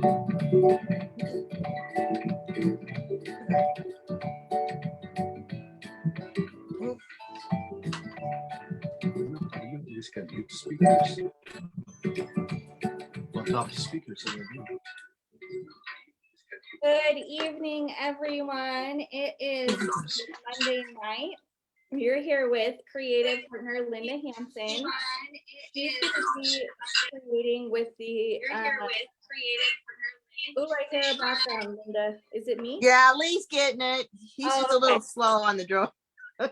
You just got mute speakers. Left off the speakers. Good evening, everyone. It is Monday night. We're here with Creative Partner Linda Hansen. She's going to be creating with the. Oh, right there, background, Linda. Is it me? Yeah, Lee's getting it. He's just a little slow on the draw.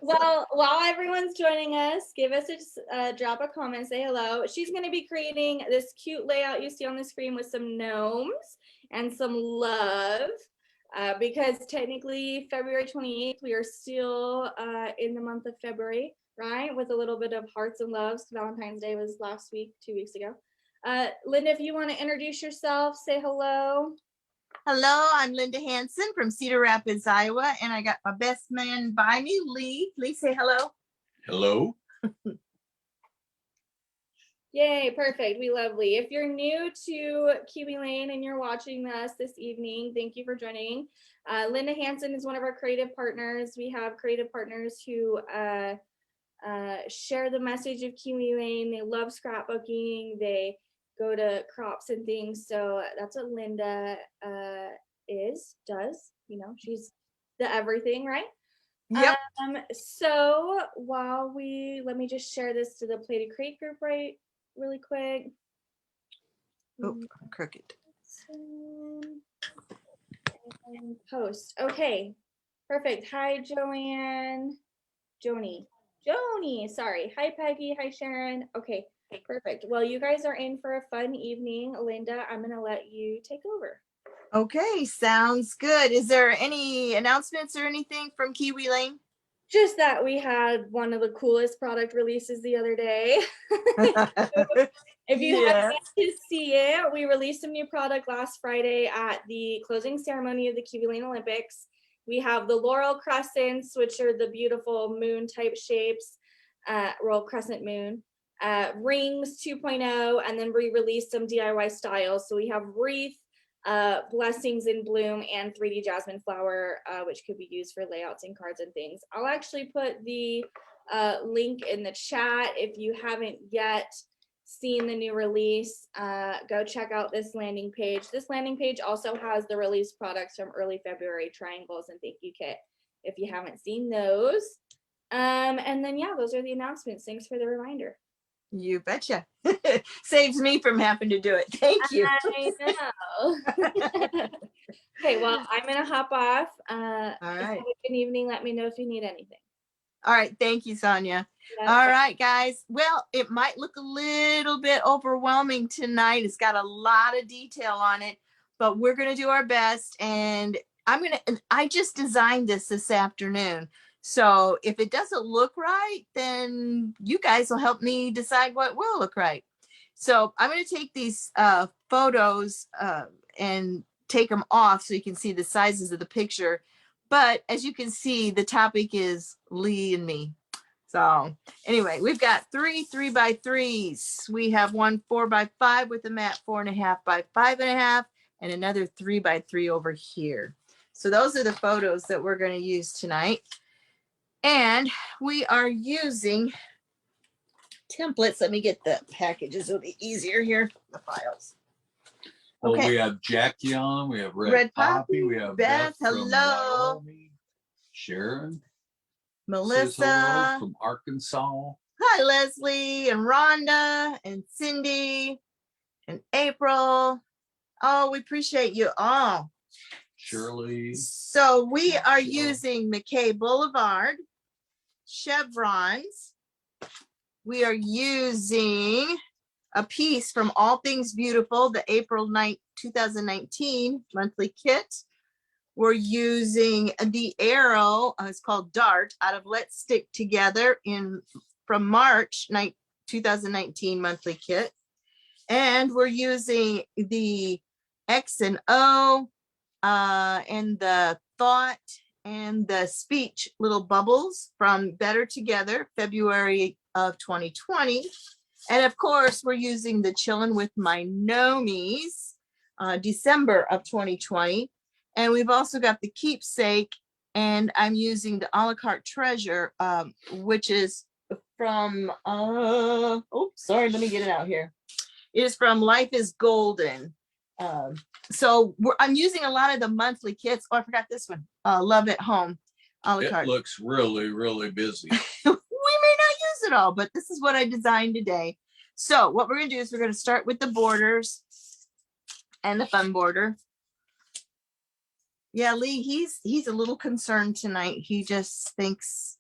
Well, while everyone's joining us, give us a drop a comment, say hello. She's going to be creating this cute layout you see on the screen with some gnomes and some love, because technically February 28th, we are still in the month of February, right? With a little bit of hearts and loves. Valentine's Day was last week, 2 weeks ago. Linda, if you want to introduce yourself, say hello. Hello, I'm Linda Hansen from Cedar Rapids, Iowa, and I got my best man by me, Lee. Lee, say hello. Hello. Yay, perfect. We love Lee. If you're new to Kiwi Lane and you're watching us this evening, thank you for joining. Linda Hansen is one of our creative partners. We have creative partners who share the message of Kiwi Lane. They love scrapbooking. They go to crops and things. So that's what Linda does. You know, she's the everything, right? Yep. So while let me just share this to the Play to Create group really quick. Oh, crooked. And post. Okay, perfect. Hi, Joanne. Joni, sorry. Hi, Peggy. Hi, Sharon. Okay, perfect. Well, you guys are in for a fun evening. Linda, I'm going to let you take over. Okay, sounds good. Is there any announcements or anything from Kiwi Lane? Just that we had one of the coolest product releases the other day. If you haven't yet to see it, we released some new product last Friday at the closing ceremony of the Kiwi Lane Olympics. We have the laurel crescents, which are the beautiful moon type shapes, royal crescent moon, rings 2.0, and then we released some DIY styles. So we have wreath, blessings in bloom, and 3D jasmine flower, which could be used for layouts and cards and things. I'll actually put the link in the chat. If you haven't yet seen the new release, go check out this landing page. This landing page also has the release products from early February, triangles and thank you kit, if you haven't seen those. And then yeah, those are the announcements. Thanks for the reminder. You betcha. Saves me from having to do it. Thank you. I know. Okay, well, I'm gonna hop off. All right. Have a good evening. Let me know if you need anything. All right. Thank you, Sonia. Yep. All right, guys. Well, it might look a little bit overwhelming tonight. It's got a lot of detail on it, but we're going to do our best. And I just designed this afternoon. So if it doesn't look right, then you guys will help me decide what will look right. So I'm going to take these photos and take them off so you can see the sizes of the picture. But as you can see, the topic is Lee and me. So anyway, we've got 3 3x3s. We have one 4x5 with a mat 4.5 by 5.5, and another 3x3 over here. So those are the photos that we're going to use tonight. And we are using templates. Let me get the packages. It'll be easier here. The files. Well, Okay. we have Jackie on. We have Red Poppy. We have Beth. Beth from Hello. Wyoming. Sharon. Melissa from Arkansas. Hi, Leslie and Rhonda and Cindy and April. Oh, we appreciate you all. Shirley. So we are using McKay Boulevard, chevrons. We are using a piece from All Things Beautiful, the April 9th, 2019 monthly kit. We're using the arrow, it's called Dart, out of Let's Stick Together from March 2019 monthly kit. And we're using the X and O and the thought and the speech little bubbles from Better Together, February of 2020. And of course, we're using the Chillin' with My Gnomies December of 2020. And we've also got the keepsake, and I'm using the a la carte treasure, which is from, sorry, let me get it out here. It is from Life is Golden. So I'm using a lot of the monthly kits. Oh, I forgot this one. Love at Home. A la It carte. looks really, really busy. We may not use it all, but this is what I designed today. So what we're going to do is we're going to start with the borders and the fun border. Yeah, Lee, he's a little concerned tonight. He just thinks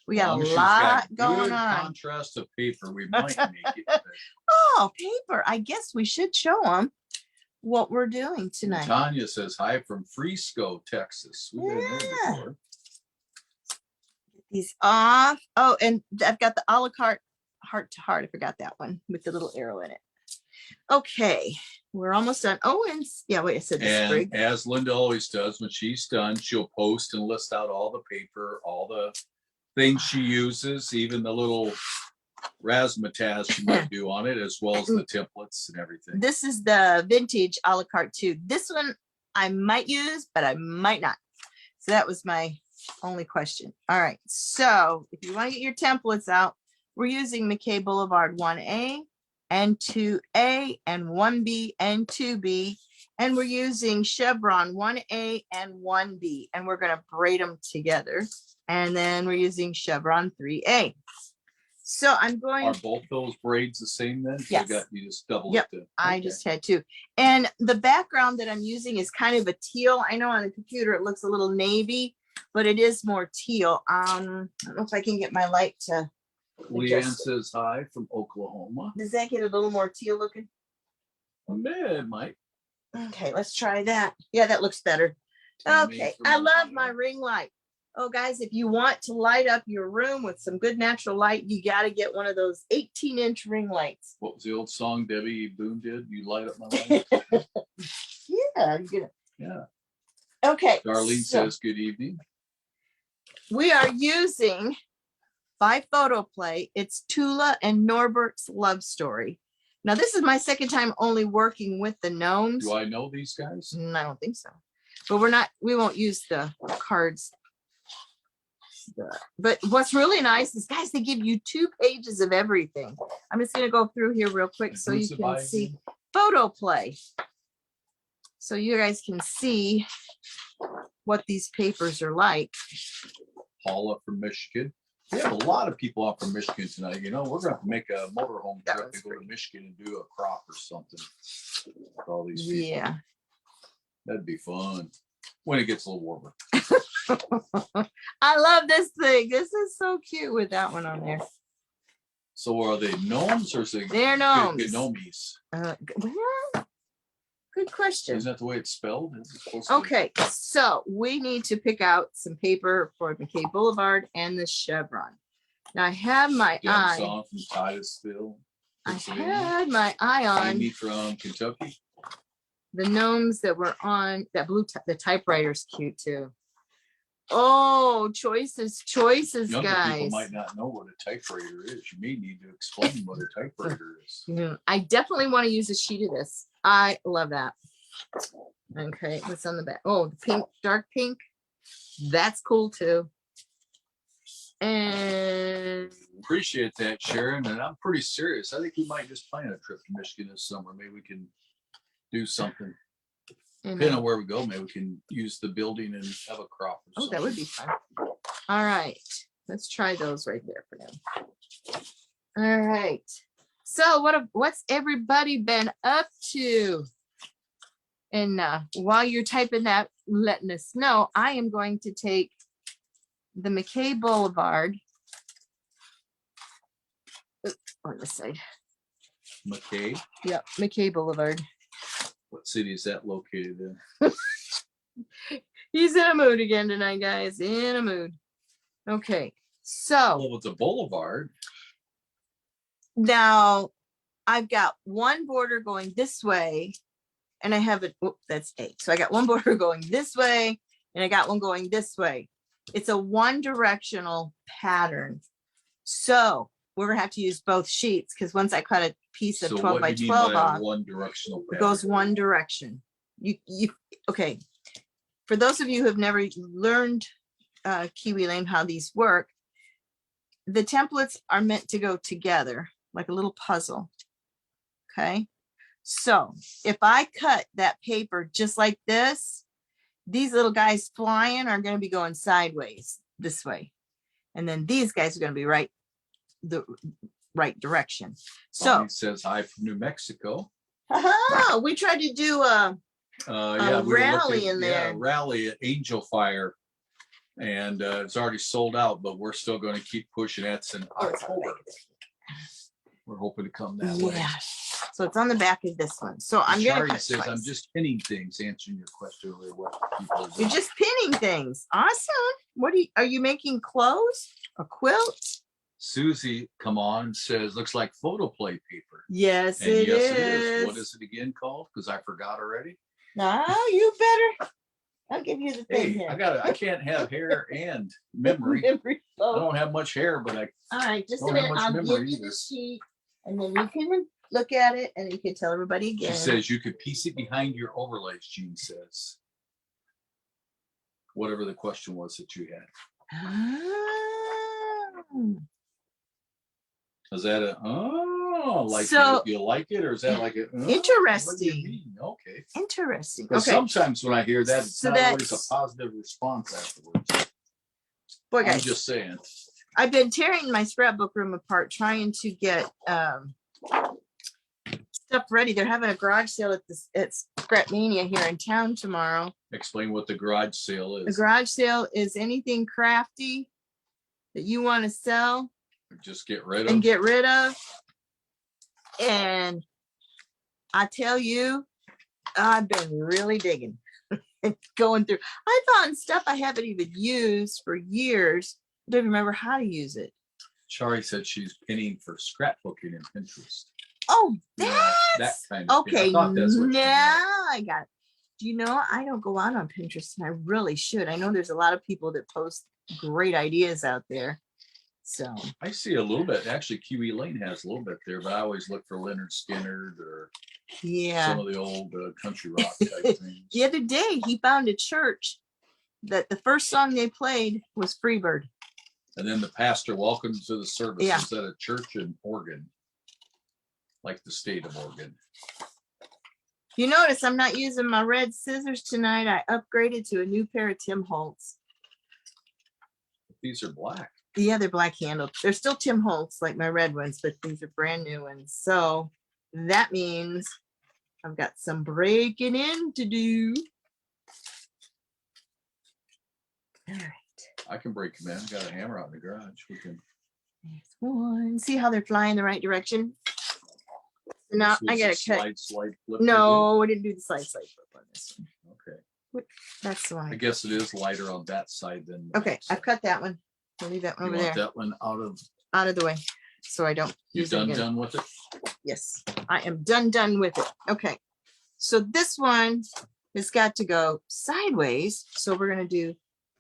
we got Long a as she's lot got going good on. contrast of paper, we might make it. Oh, paper. I guess we should show them what we're doing tonight. Tanya says hi from Frisco, Texas. We've been there Yeah. before. These off. Oh, and I've got the a la carte heart to heart. I forgot that one with the little arrow in it. Okay, we're almost done. Oh, and yeah, wait, I said the And sprig. as Linda always does, when she's done, she'll post and list out all the paper, all the things she uses, even the little razzmatazz she might do on it, as well as the templates and everything. This is the vintage a la carte too. This one I might use, but I might not. So that was my only question. All right, so if you want to get your templates out, we're using McKay Boulevard 1A and 2A and 1B and 2B. And we're using Chevron 1A and 1B. And we're going to braid them together. And then we're using Chevron 3A. So I'm going. Are both those braids the same then? Yes. You just double Yep. it. I just had two. And the background that I'm using is kind of a teal. I know on the computer it looks a little navy, but it is more teal. I don't know if I can get my light to. Leanne says hi from Oklahoma. Does that get a little more teal looking? Man, Mike. Okay, let's try that. Yeah, that looks better. Tammy Okay, from I love Ohio. my ring light. Oh, guys, if you want to light up your room with some good natural light, you got to get one of those 18-inch ring lights. What was the old song Debbie Boone did? You light up my life. Yeah, you're gonna. Yeah. Okay. Darlene so says good evening. we are using by Photoplay. It's Tula and Norbert's love story. Now, this is my second time only working with the gnomes. Do I know these guys? I don't think so. But we won't use the cards. But what's really nice is, guys, they give you 2 pages of everything. I'm just going to go through here real quick so you can see Photoplay. So you guys can see what these papers are like. Paula from Michigan. We have a lot of people up from Michigan tonight. You know, we're going to have to make a motorhome That trip one's to go to great. Michigan and do a crop or something with all these people. Yeah. That'd be fun when it gets a little warmer. I love this thing. This is so cute with that one on there. So are they gnomes or is it They're gnomes. Gnomes? Well, good question. Isn't that the way it's spelled? Is it supposed to be? Okay, so we need to pick out some paper for McKay Boulevard and the Chevron. Now I have my Jen eye. Song from Titusville, I Pennsylvania. had my eye on Amy from Kentucky. the gnomes that were on that blue. The typewriter's cute too. Oh, choices, Younger guys. people might not know what a typewriter is. You may need to explain what a typewriter is. I definitely want to use a sheet of this. I love that. Okay, what's on the back? Oh, the pink, dark pink. That's cool too. And Appreciate that, Sharon. And I'm pretty serious. I think we might just plan a trip to Michigan this summer. Maybe we can do something. Depending on where we go, maybe we can use the building and have a crop or oh, something. that would be fun. All right, let's try those right there for now. All right. So what's everybody been up to? And while you're typing that, letting us know, I am going to take the McKay Boulevard on this side. McKay. Yep, McKay Boulevard. What city is that located in? He's in a mood again tonight, guys. In a mood. Okay, so Well, it's a boulevard. now I've got one border going this way, and I have it. Whoop, that's 8. So I got one border going this way, and I got one going this way. It's a one-directional pattern. So we're gonna have to use both sheets because once I cut it piece of So 12 what by do you mean 12 by off. one directional It pattern? goes one direction. Okay. For those of you who have never learned Kiwi Lane, how these work, the templates are meant to go together like a little puzzle. Okay. So if I cut that paper just like this, these little guys flying are going to be going sideways this way. And then these guys are going to be the right direction. So Bonnie says hi from New Mexico. we tried to do a Yeah, we were rally looking, in there. rally at Angel Fire, and it's already sold out, but we're still going to keep pushing. That's in October. We're hoping to come that way. Yeah. So it's on the back of this one. So I'm going to Shari cut says, twice. I'm just pinning things, answering your question earlier. What people are You're doing. just pinning things. Awesome. What are you making clothes? A quilt? Susie, come on, says, looks like photoplay paper. Yes, And it yes, is. it is. What is it again called? Because I forgot already. No, you better. I'll give you the thing Hey, here. I can't have hair and memory. I don't have much hair, but I All right, just a don't have minute. much I'll give memory you either. the sheet, and then you can look at it, and you can tell everybody She again. says you could piece it behind your overlays, Jean says. Whatever the question was that you had. Ah. Is that like So, you like it, or is that like a what do you interesting. mean? Okay. Interesting. Because Okay, sometimes when I hear that, it's So not always a that's- positive response afterwards. boy, I'm guys, just saying. I've been tearing my scrapbook room apart, trying to get stuff ready. They're having a garage sale at Scrapmania here in town tomorrow. Explain what the garage sale The is. garage sale is anything crafty that you want to sell Just get rid and of. get rid of. And I tell you, I've been really digging, going through. I found stuff I haven't even used for years. I don't even remember how to use it. Shari said she's pinning for scrapbooking and Pinterest. Oh, You know, that that's kind of thing. I okay. thought that's what she meant. Now I got it. Do you know, I don't go out on Pinterest, and I really should. I know there's a lot of people that post great ideas out there. So I see a little bit. Actually, Kiwi Lane has a little bit there, but I always look for Leonard Skinner or yeah. some of the old country rock type things. The other day he found a church that the first song they played was Freebird. And then the pastor, welcome to the service. Yeah. Is at a church in Oregon, like the state of Oregon. You notice I'm not using my red scissors tonight. I upgraded to a new pair of Tim Holtz. These are black. Yeah, they're black handled. They're still Tim Holtz like my red ones, but these are brand new ones. So that means I've got some breaking in to do. All right. I can break them in. I got a hammer out in the garage. We can. There's one. See how they're flying the right direction? No, This I was gotta a cut. slide flip. they No, we didn't do the slide flip on this one. did? Okay. That's the I one. guess it is lighter on that side than. the Okay, back I've side. cut that one. We'll leave that one You over want there, that one out of the way, so I don't. You use it again. done with it? Yes, I am done with it. Okay, so this one has got to go sideways. So we're gonna do.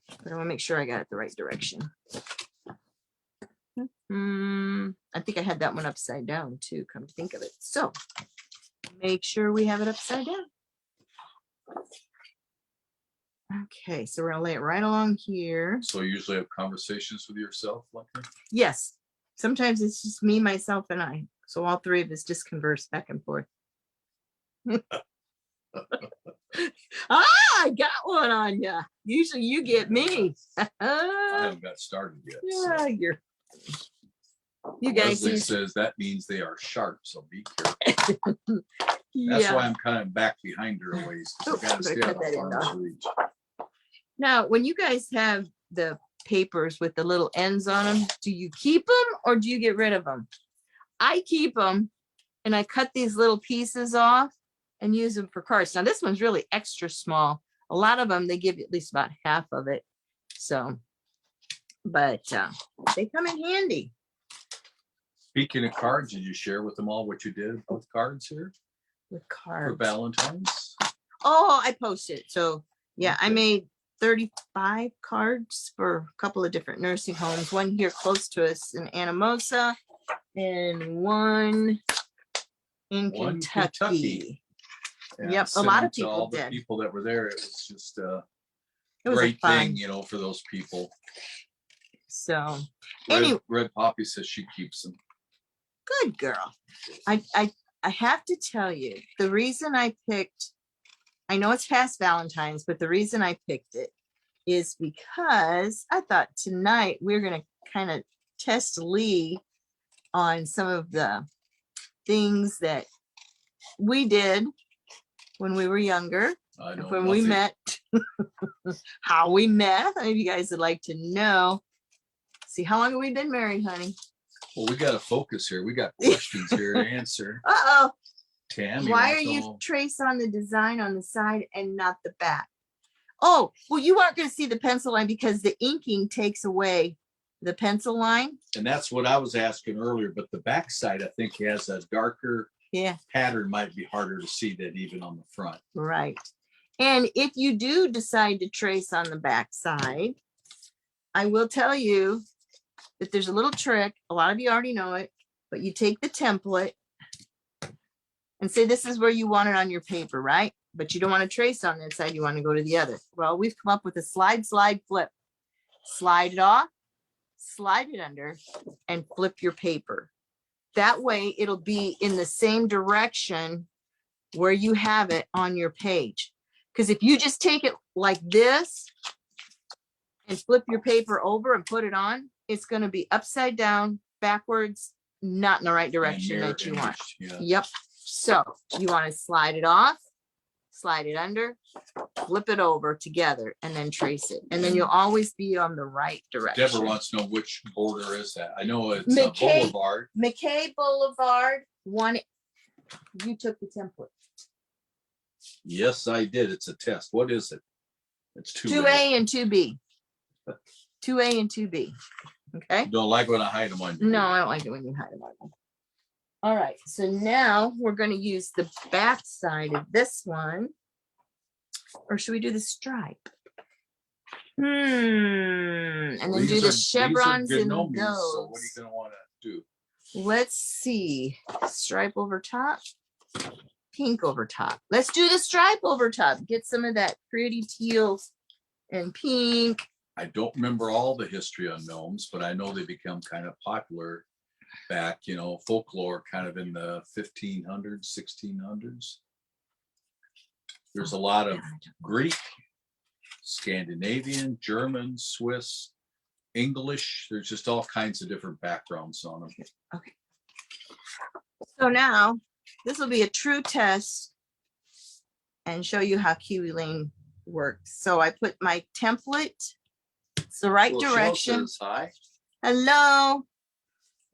I want to make sure I got it the right direction. I think I had that one upside down too. Come to think of it, so make sure we have it upside down. Okay, so we're gonna lay it right along here. So you usually have conversations with yourself like that? Yes, sometimes it's just me, myself, and I. So all three of us just converse back and forth. I got one on you. Usually you get me. I haven't got started yet. so. Yeah, you guys. Leslie use- says that means they are sharp, so be careful. That's yeah. why I'm kind of back behind her a ways. 'Cause I Oh, gotta better stay cut out that of in, arm's though. reach. Now, when you guys have the papers with the little ends on them, do you keep them or do you get rid of them? I keep them, and I cut these little pieces off and use them for cards. Now, this one's really extra small. A lot of them, they give you at least about half of it. So, but they come in handy Speaking of cards, did you share with them all what you did with cards here with for cards. Valentine's? Oh, I posted. So yeah, I Okay. made 35 cards for a couple of different nursing homes. One here close to us in Anamosa, and one in One Kentucky. And Yep, a send lot them of to people all the did. people that were there. It was just a It was a great fun. thing, you know, for those people. So Red, anyway, Red Poppy says she keeps them. good girl. I have to tell you, the reason I picked, I know it's past Valentine's, but the reason I picked it is because I thought tonight we're going to kind of test Lee on some of the things that we did when we were younger, I know when we nothing. met, how we met. If you guys would like to know, see, how long have we been married, honey? Well, we got to focus here. We got questions here to answer. Uh-oh. Tammy, Why wants are to you know- trace on the design on the side and not the back? Oh, well, you aren't going to see the pencil line because the inking takes away the pencil line. And that's what I was asking earlier, but the backside, I think, has a darker Yeah, pattern, might be harder to see than even on the front. right. And if you do decide to trace on the back side, I will tell you that there's a little trick. A lot of you already know it, but you take the template and say this is where you want it on your paper, right? But you don't want to trace on that side. You want to go to the other. Well, we've come up with a slide, slide, flip. Slide it off, slide it under, and flip your paper. That way it'll be in the same direction where you have it on your page. Because if you just take it like this and flip your paper over and put it on, it's going to be upside down, backwards, not in the right direction And that you want. yeah. Yep. So you want to slide it off, slide it under, flip it over together, and then trace it. And then you'll always be on the right direction. Deborah wants to know which border is that. I know it's a McKay. boulevard. McKay Boulevard, one. You took the template. Yes, I did. It's a test. What is it? It's 2A and 2B. 2A and 2B. Okay. Don't like when I hide them on you. No, I don't like it when you hide them on them. All right. So now we're going to use the back side of this one. Or should we do the stripe? And then do the chevrons in Gnomes, those. so what are you going to want to do? Let's see. Stripe over top. Pink over top. Let's do the stripe over top. Get some of that pretty teal and pink. I don't remember all the history on gnomes, but I know they become kind of popular back, you know, folklore kind of in the 1500s, 1600s. There's a lot of Greek, Scandinavian, German, Swiss, English. There's just all kinds of different backgrounds on them. Okay. So now this will be a true test and show you how Kiwi Lane works. So I put my template. It's the right Well, direction. says hi. Hello.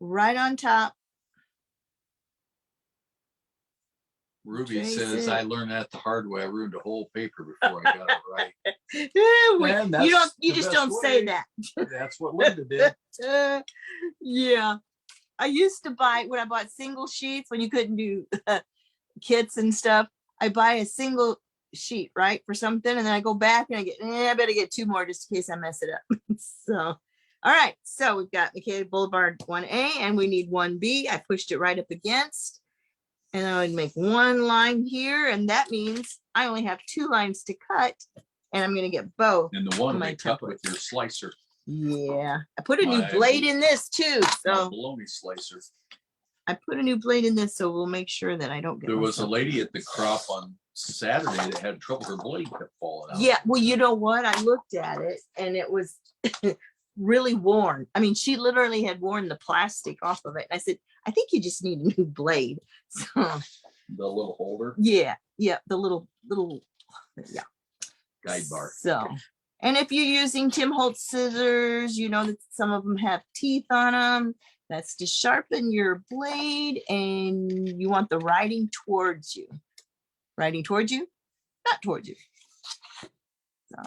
Right on top. Ruby Trace says, it. I learned that the hard way. I ruined a whole paper before I got it right. You that's don't. You the just best don't say way. that. That's what Linda did. Yeah. I used to buy, when I bought single sheets, when you couldn't do kits and stuff, I buy a single sheet, right, for something, and then I go back and I get, I better get two more just in case I mess it up. So, all right. So we've got McKay Boulevard 1A, and we need 1B. I pushed it right up against, and I would make one line here, and that means I only have 2 lines to cut, and I'm going to get both. And the one My we cut template. with your slicer, Yeah, I put a new My- blade in this too, my so bologna slicer. I put a new blade in this, so we'll make sure that I don't get. There was a myself- lady at the crop on Saturday that had trouble. Her blade kept falling out. Yeah, well, you know what? I looked at it and it was really worn. I mean, she literally had worn the plastic off of it. I said, I think you just need a new blade. So The little holder, yeah, the little, yeah. guide bar. So, and if you're using Tim Holtz scissors, you know that some of them have teeth on them. That's to sharpen your blade, and you want the writing towards you. Writing towards you, not towards you. So,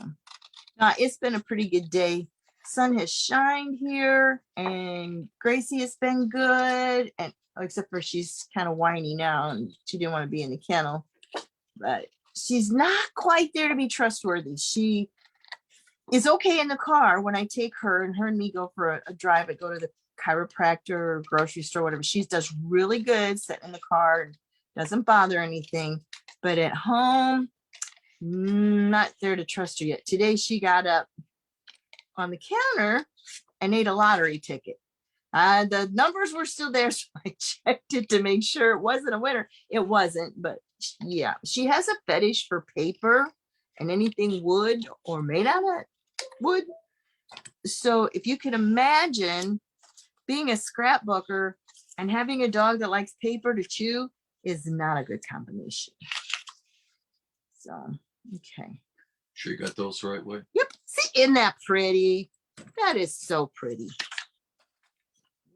it's been a pretty good day. Sun has shined here, and Gracie has been good, and except for she's kind of whiny now, and she didn't want to be in the kennel, but she's not quite there to be trustworthy. She is okay in the car when I take her and me go for a drive. I go to the chiropractor or grocery store, whatever. She does really good sitting in the car and Doesn't bother anything, but at home, not there to trust her yet. Today she got up on the counter and ate a lottery ticket. The numbers were still there, so I checked it to make sure it wasn't a winner. It wasn't, but yeah, she has a fetish for paper and anything wood or made out of wood. So if you can imagine being a scrapbooker and having a dog that likes paper to chew is not a good combination. So, okay. Sure you got those the right way? Yep. See, isn't that pretty? That is so pretty.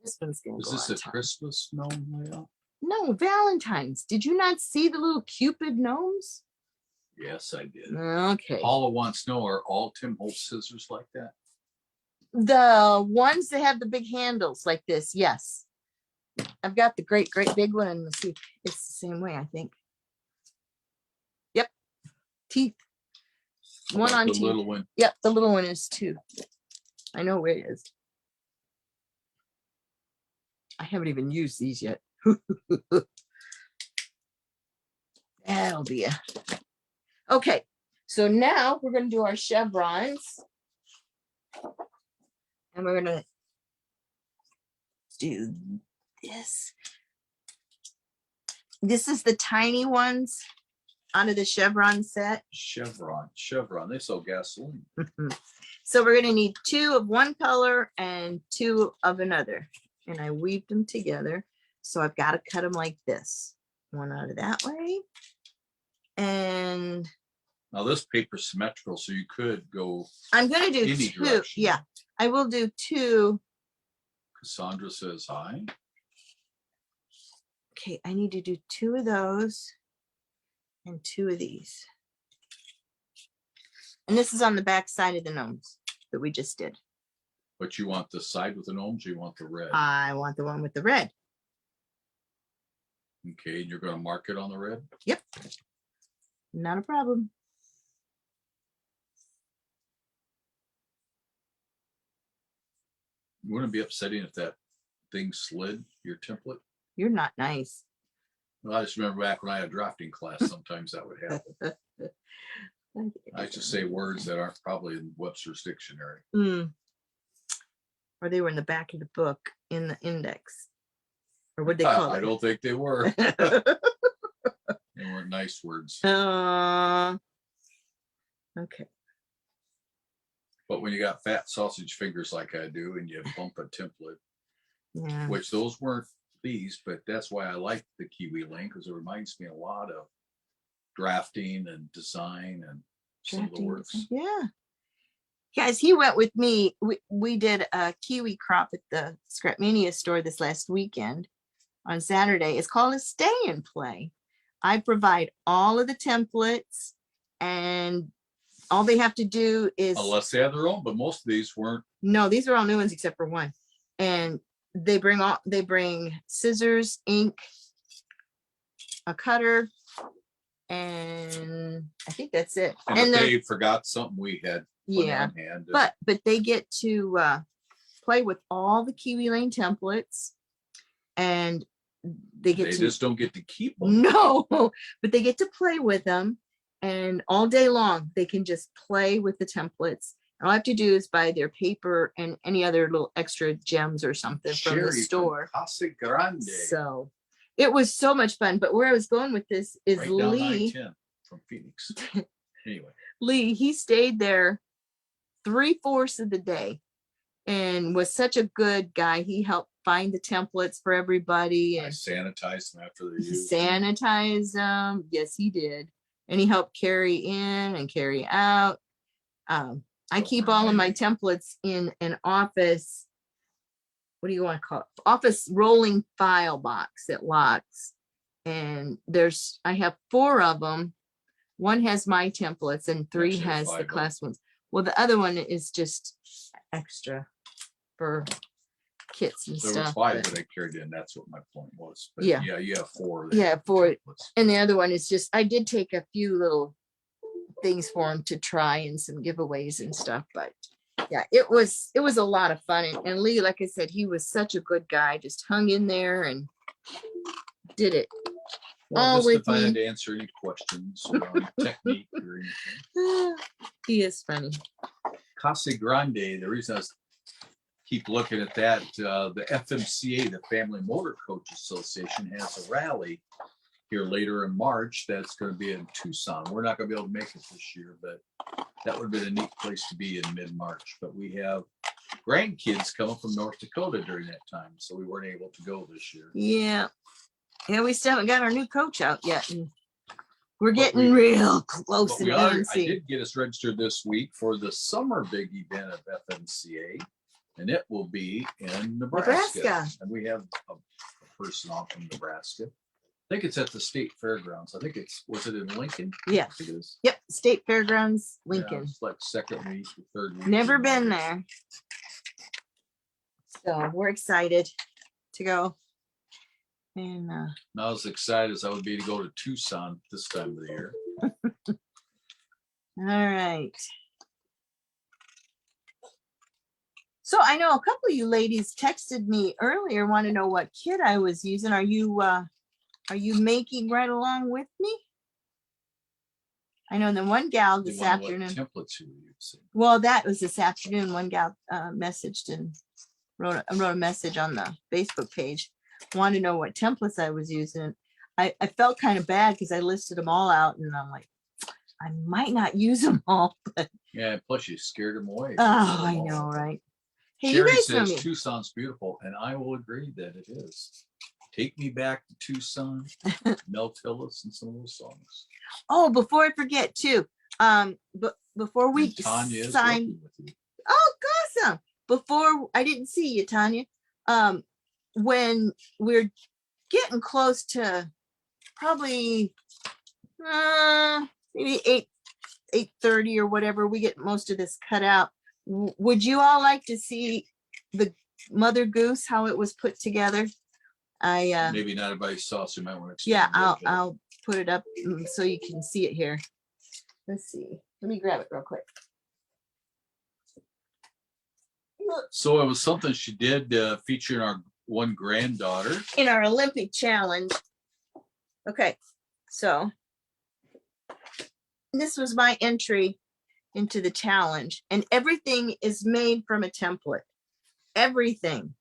This one's gonna Is go this on a top. Christmas gnome layout? No, Valentine's. Did you not see the little Cupid gnomes? Yes, I did. Okay. Paula wants to know, are all Tim Holtz scissors like that? The ones that have the big handles like this, yes. I've got the great big one, and let's see, it's the same way, I think. Yep. Teeth. How One about on the teeth. little one. Yep, the little one is too. I know where it is. I haven't even used these yet. That'll be it. Okay, so now we're going to do our chevrons. And we're going to do this. This is the tiny ones out of the chevron set. Chevron. They sell gasoline. So we're going to need 2 of one color and 2 of another. And I weaved them together. So I've got to cut them like this. One out of that way. And Now this paper's symmetrical, so you could go. I'm going to do Any 2. direction. Yeah, I will do 2. Cassandra says hi. Okay, I need to do 2 of those and 2 of these. And this is on the back side of the gnomes that we just did. But you want the side with the gnomes, or you want the red? I want the one with the red. Okay, and you're gonna mark it on the red? Yep. Not a problem. Wouldn't it be upsetting if that thing slid, your template? You're not nice. Well, I just remember back when I had a drafting class, sometimes that would happen. I used to say words that aren't probably in Webster's dictionary. Or they were in the back of the book in the index. Or what they call I it? don't think they were. They weren't nice words. Okay. But when you got fat sausage fingers like I do, and you bump a template, Yeah. which those weren't these, but that's why I like the Kiwi Lane, because it reminds me a lot of drafting and design and some of the Drafting works. design. Yeah. Guys, he went with me. We did a Kiwi crop at the Scrapmania store this last weekend on Saturday. It's called a stay and play. I provide all of the templates, and all they have to do is, Unless they have their own, but most of these weren't. no, these are all new ones except for one. And they bring scissors, ink, a cutter, and I think that's it. And if they're- they forgot something, we had plenty yeah, on hand. but they get to play with all the Kiwi Lane templates, and they get they to just don't get to keep them. no, but they get to play with them, and all day long they can just play with the templates. All I have to do is buy their paper and any other little extra gems or something from the Sherry from store. Casa Grande. So it was so much fun. But where I was going with this is Right down Lee. I-10 from Phoenix. Anyway, Lee, he stayed there 3/4 of the day and was such a good guy. He helped find the templates for everybody I and sanitized them after they he used. sanitized them. Yes, he did. And he helped carry in and carry out. I keep all of my templates in an office. What do you want to call it? Office rolling file box that locks. And I have 4 of them. One has my templates and 3 Actually, has 5 the of them. class ones. Well, the other one is just extra for kits and There were stuff. 5 but- that I carried in. That's what my point was. But Yeah. yeah, you have 4. Yeah, 4. templates. And the other one is just, I did take a few little things for him to try and some giveaways and stuff, but yeah, it was a lot of fun. And Lee, like I said, he was such a good guy, just hung in there and did it. Well, all just if with I had me. to answer any questions or technique or anything. He is funny. Casa Grande, the reason I keep looking at that, the FMCA, the Family Motor Coach Association, has a rally here later in March that's going to be in Tucson. We're not going to be able to make it this year, but that would be a neat place to be in mid-March. But we have grandkids coming from North Dakota during that time, so we weren't able to go this year. Yeah. Yeah, we still haven't got our new coach out yet. And we're But getting real close But in we are, I ANC. did get us registered this week for the summer big event of FMCA, and it will be in Nebraska. And we have a person on from Nebraska. I think it's at the state fairgrounds. I think was it in Lincoln? Yeah. I think it is. Yep. State Fairgrounds, Yeah, Lincoln. it's like second week, third week. Never in been August. there. So we're excited to go. And Not as excited as I would be to go to Tucson this time of the year. all right. So I know a couple of you ladies texted me earlier, want to know what kit I was using. Are you making right along with me? I know the one gal They this wonder what afternoon. templates you were using. Well, that was this afternoon. One gal messaged and wrote a message on the Facebook page. Wanted to know what templates I was using. I felt kind of bad because I listed them all out, and I'm like, I might not use them all. But Yeah, plus you scared them away. oh, I know, right? Hey, Sherry you guys know says me. Tucson's beautiful, and I will agree that it is. Take me back to Tucson, Mel Tillis, and some of those songs. Oh, before I forget too, but before we And Tanya is sign, working with you. oh, awesome! Before I didn't see you, Tanya. When we're getting close to probably maybe 8:30 or whatever, we get most of this cut out. Would you all like to see the Mother Goose, how it was put together? Maybe not everybody saw, so you might want to. Yeah, I'll put it up so you can see it here. Let's see. Let me grab it real quick. So it was something she did featuring our one granddaughter. In our Olympic challenge. Okay, so this was my entry into the challenge, and everything is made from a template. Everything.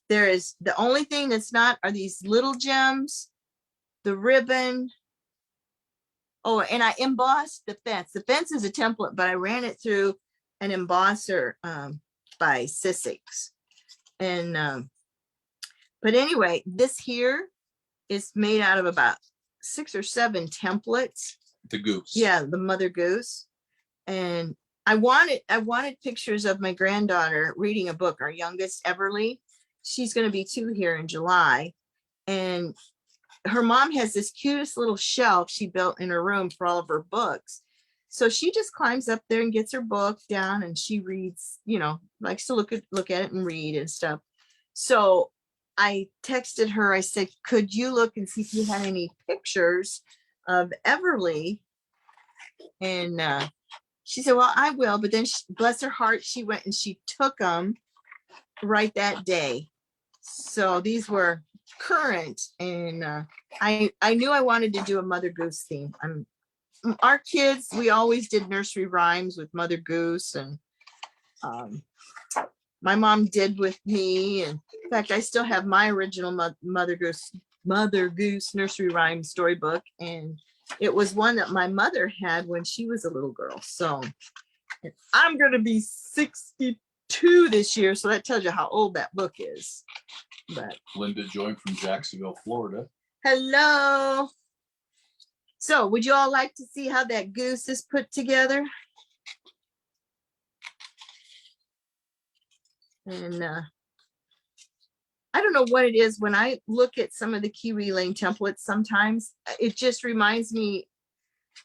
There is the only thing that's not are these little gems, the ribbon. Oh, and I embossed the fence. The fence is a template, but I ran it through an embosser by Sissix. And but anyway, this here is made out of about 6 or 7 templates. The goose. Yeah, the Mother Goose. And I wanted pictures of my granddaughter reading a book, our youngest, Everly. She's going to be 2 here in July. And her mom has this cutest little shelf she built in her room for all of her books. So she just climbs up there and gets her book down, and she reads, likes to look at it and read and stuff. So I texted her, I said, could you look and see if you had any pictures of Everly? And she said, well, I will. But then, bless her heart, she went and she took them right that day. So these were current. And I knew I wanted to do a Mother Goose theme. Our kids, we always did nursery rhymes with Mother Goose. And my mom did with me. And in fact, I still have my original Mother Goose nursery rhyme storybook. And it was one that my mother had when she was a little girl. So I'm going to be 62 this year. So that tells you how old that book is. But Linda joined from Jacksonville, Florida. hello. So would you all like to see how that goose is put together? And I don't know what it is. When I look at some of the Kiwi Lane templates, sometimes it just reminds me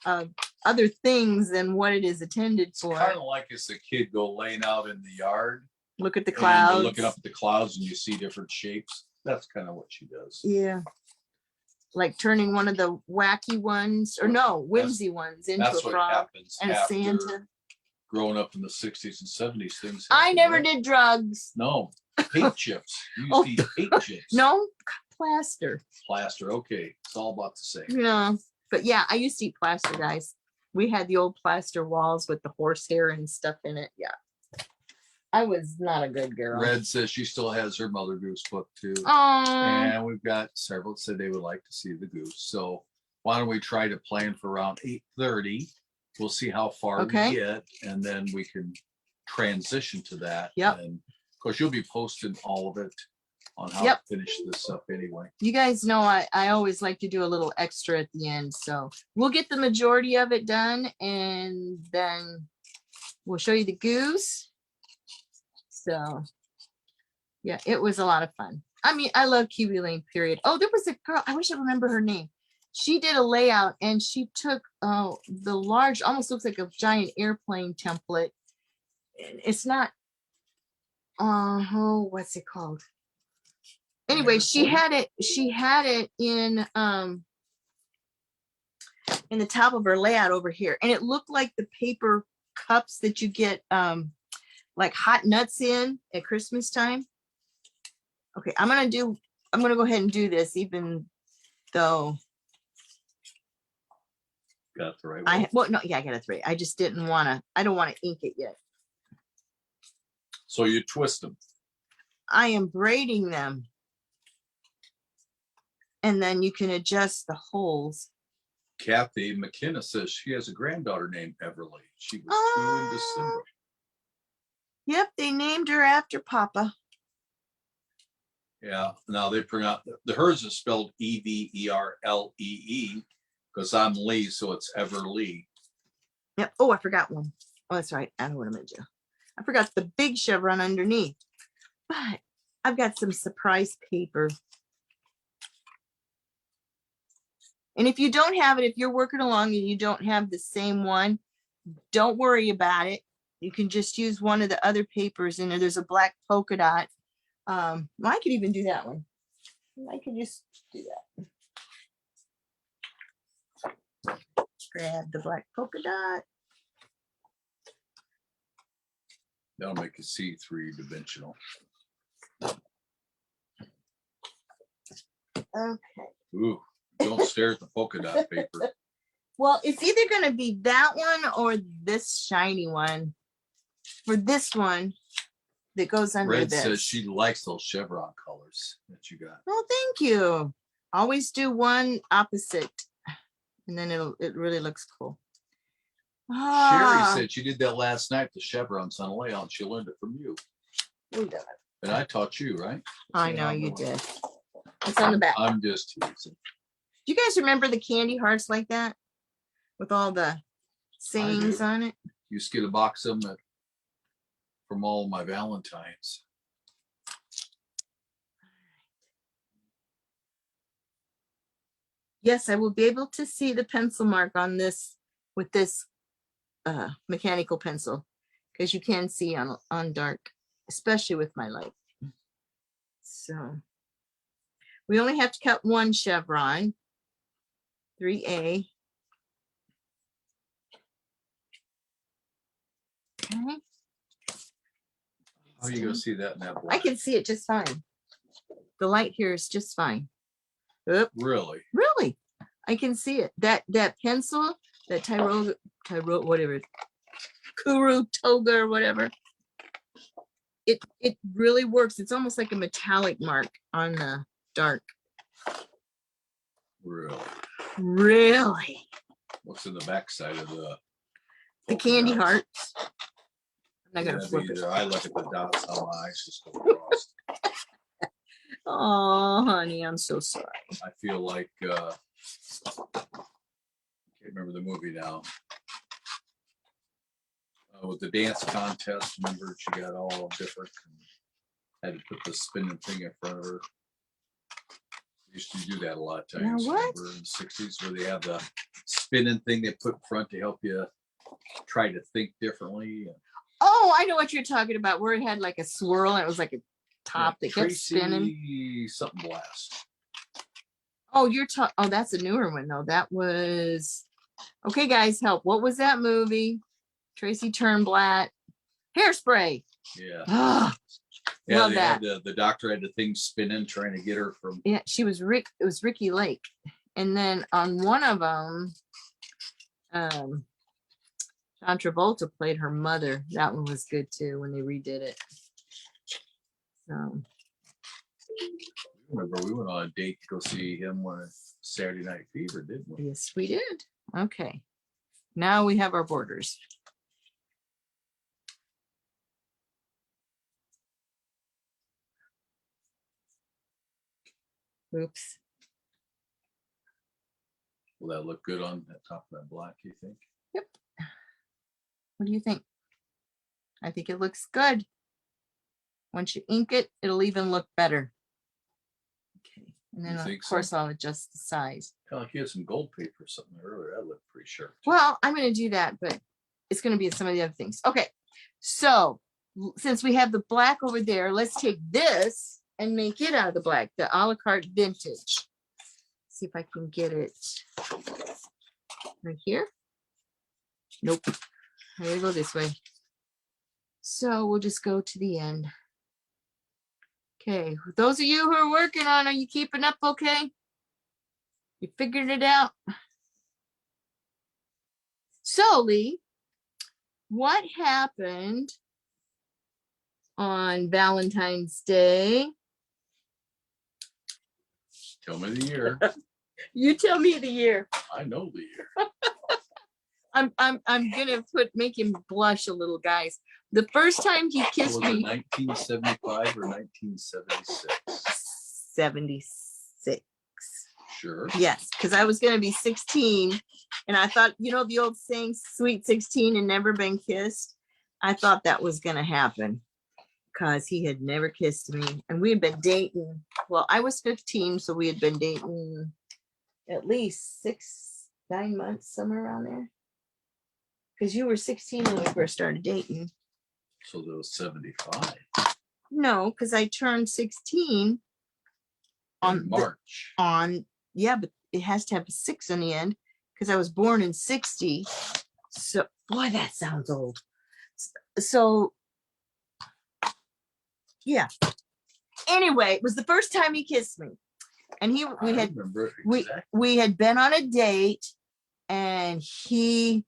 of other things than what it is intended It's for. kind of like as a kid go laying out in the yard. Look at the And you're clouds. looking up at the clouds and you see different shapes. That's kind of what she does. Yeah. Like turning one of the wacky ones, or no, whimsy ones into That's a what frog happens and a after Santa. growing up in the 60s and 70s. Things I happen, never right? did drugs. No, paint chips. You Oh. used to eat paint chips. No, plaster. Plaster, okay, it's all about the same. Yeah, but yeah, I used to eat plaster, guys. We had the old plaster walls with the horsehair and stuff in it. Yeah, I was not a good girl. Red says she still has her Mother Goose book too. Oh, And we've got several that said they would like to see the goose. So why don't we try to plan for around 8:30? We'll see how far Okay. we get, and then we can transition to that. Yep. And of course, you'll be posting all of it on how Yep. to finish this up anyway. you guys know I always like to do a little extra at the end, so we'll get the majority of it done, and then we'll show you the goose. So yeah, it was a lot of fun. I mean, I love Kiwi Lane, period. Oh, there was a girl, I wish I remember her name. She did a layout and she took the large, almost looks like a giant airplane template. It's not, oh, what's it called? Anyway, she had it in the top of her layout over here. And it looked like the paper cups that you get like hot nuts in at Christmas time. Okay, I'm gonna go ahead and do this, even though Got the right one. well, no, yeah, I got a 3. I just didn't want to, I don't want to ink it yet. So you twist them. I am braiding them. And then you can adjust the holes. Kathy McKenna says she has a granddaughter named Everly. She was 2 in Oh. December. Yep, they named her after Papa. Yeah, now they pronounce the hers is spelled Everlee because I'm Lee, so it's Everly. Yep. Oh, I forgot one. Oh, that's right. I know what I'm gonna do. I forgot the big chevron underneath. But I've got some surprise paper. And if you don't have it, if you're working along and you don't have the same one, don't worry about it. You can just use one of the other papers in there. There's a black polka dot. Well, I could even do that one. I could just do that. Grab the black polka dot. That'll make it see 3-dimensional. Okay. Ooh, don't stare at the polka dot paper. Well, it's either going to be that one or this shiny one. For this one that goes under Red this. says she likes those chevron colors that you got. Oh, thank you. Always do one opposite, and then it really looks cool. Sherry said she did that last night, the chevrons on a layout. She learned it from you. We done it. And I taught you, right? I know you did. It's on the back. I'm just teasing. Do you guys remember the candy hearts like that? With all the sayings on it? Used to get a box of them from all my Valentines. Yes, I will be able to see the pencil mark on this with this mechanical pencil, because you can see on dark, especially with my light. So we only have to cut one chevron, 3A. Okay. How are you gonna see that in that I black? can see it just fine. The light here is just fine. Oop, Really? really, I can see it. That pencil, that Tyrol, whatever, Kuru Toga or whatever. It really works. It's almost like a metallic mark on the dark. Really? Really, What's in the backside of the candy dots? hearts. I'm not Yeah, gonna flip it. I look at the dots on my eyes just go across. Oh, honey, I'm so sorry. I feel like can't remember the movie now. With the dance contest, remember she got all different and had to put the spinning thing in front of her. Used to do that a lot of times. Now what? Remember in the 60s where they have the spinning thing they put in front to help you try to think differently. Oh, I know what you're talking about, where it had like a swirl and it was like a top that kept spinning. Tracy something blast. Oh, oh, that's a newer one though. That was, okay, guys, help. What was that movie? Tracy Turnblatt, Hairspray. Yeah. Ah, Yeah, Love they that. had the doctor had the thing spinning, trying to get her from. Yeah, she was Rick. It was Ricky Lake, and then on one of them, John Travolta played her mother. That one was good too when they redid it. So Remember, we went on a date to go see him on Saturday Night Fever, didn't we? yes, we did. Okay, now we have our borders. Oops. Will that look good on that top of that black, you think? Yep. What do you think? I think it looks good. Once you ink it, it'll even look better. Okay, and then You of think so? course I'll adjust the size. Kind of like you had some gold paper or something earlier. That looked pretty sharp. Well, I'm going to do that, but it's going to be some of the other things. Okay, so since we have the black over there, let's take this and make it out of the black, the a la carte vintage. See if I can get it right here. Nope. I'm going to go this way. So we'll just go to the end. Okay, those of you who are working on, are you keeping up okay? You figured it out? So, Lee, what happened on Valentine's Day? Tell me the year. You tell me the year. I know the year. I'm gonna make him blush a little, guys. The first time he kissed Was it me, 1975 or 1976? 76. Sure. Yes, because I was gonna be 16, and I thought, you know, the old saying, "Sweet 16 and never been kissed." I thought that was gonna happen because he had never kissed me, and we had been dating. Well, I was 15, so we had been dating at least 9 months, somewhere around there. Because you were 16 when we first started dating. So that was 75. No, because I turned 16 In March. Yeah, but it has to have a 6 on the end because I was born in 60. So, boy, that sounds old. So, yeah. Anyway, it was the first time he kissed me, and I remember exactly. we had been on a date, and he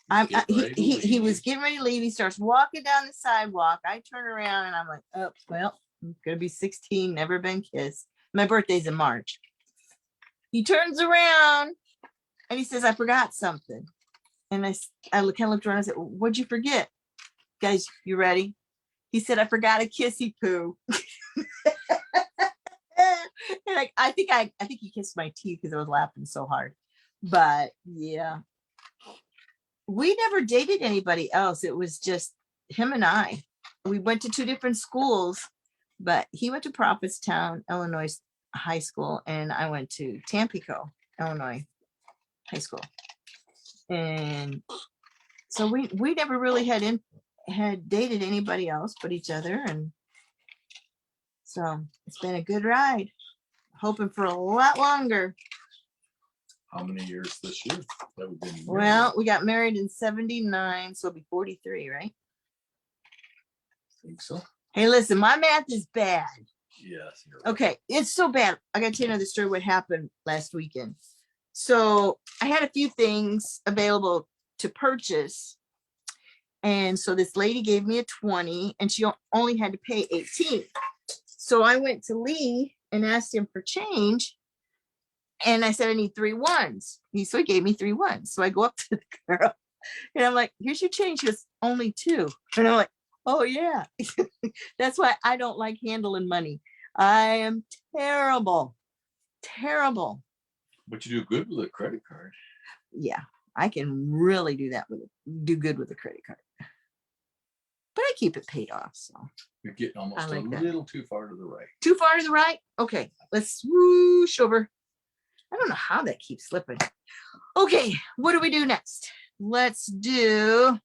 was getting ready to leave. He starts walking down the sidewalk. I turn around and I'm like, oh, well, I'm gonna be 16, never been kissed. My birthday's in March. He turns around and he says, I forgot something. And I kind of looked around and said, what'd you forget? Guys, you ready? He said, I forgot a kissy poo. And I think he kissed my teeth because I was laughing so hard. But yeah. We never dated anybody else. It was just him and I. We went to 2 different schools, but he went to Prophetstown, Illinois high school, and I went to Tampico, Illinois high school. And so we never really had dated anybody else but each other. And so it's been a good ride. Hoping for a lot longer. How many years this year? That would be Well, we got married in 79, so it'll be 43, right? I think so. Hey, listen, my math is bad. Yes. You're right. Okay, it's so bad. I got to tell you another story what happened last weekend. So I had a few things available to purchase. And so this lady gave me a 20 and she only had to pay 18. So I went to Lee and asked him for change. And I said, I need 3 ones. So he gave me 3 ones. So I go up to the girl and I'm like, here's your change. He goes, only 2. And I'm like, oh yeah. That's why I don't like handling money. I am terrible. But you do good with a credit card. Yeah, I can really do good with a credit card. But I keep it paid off. So You're getting almost like a that. little too far to the right. Too far to the right? Okay, let's swoosh over. I don't know how that keeps slipping. Okay, what do we do next? Let's do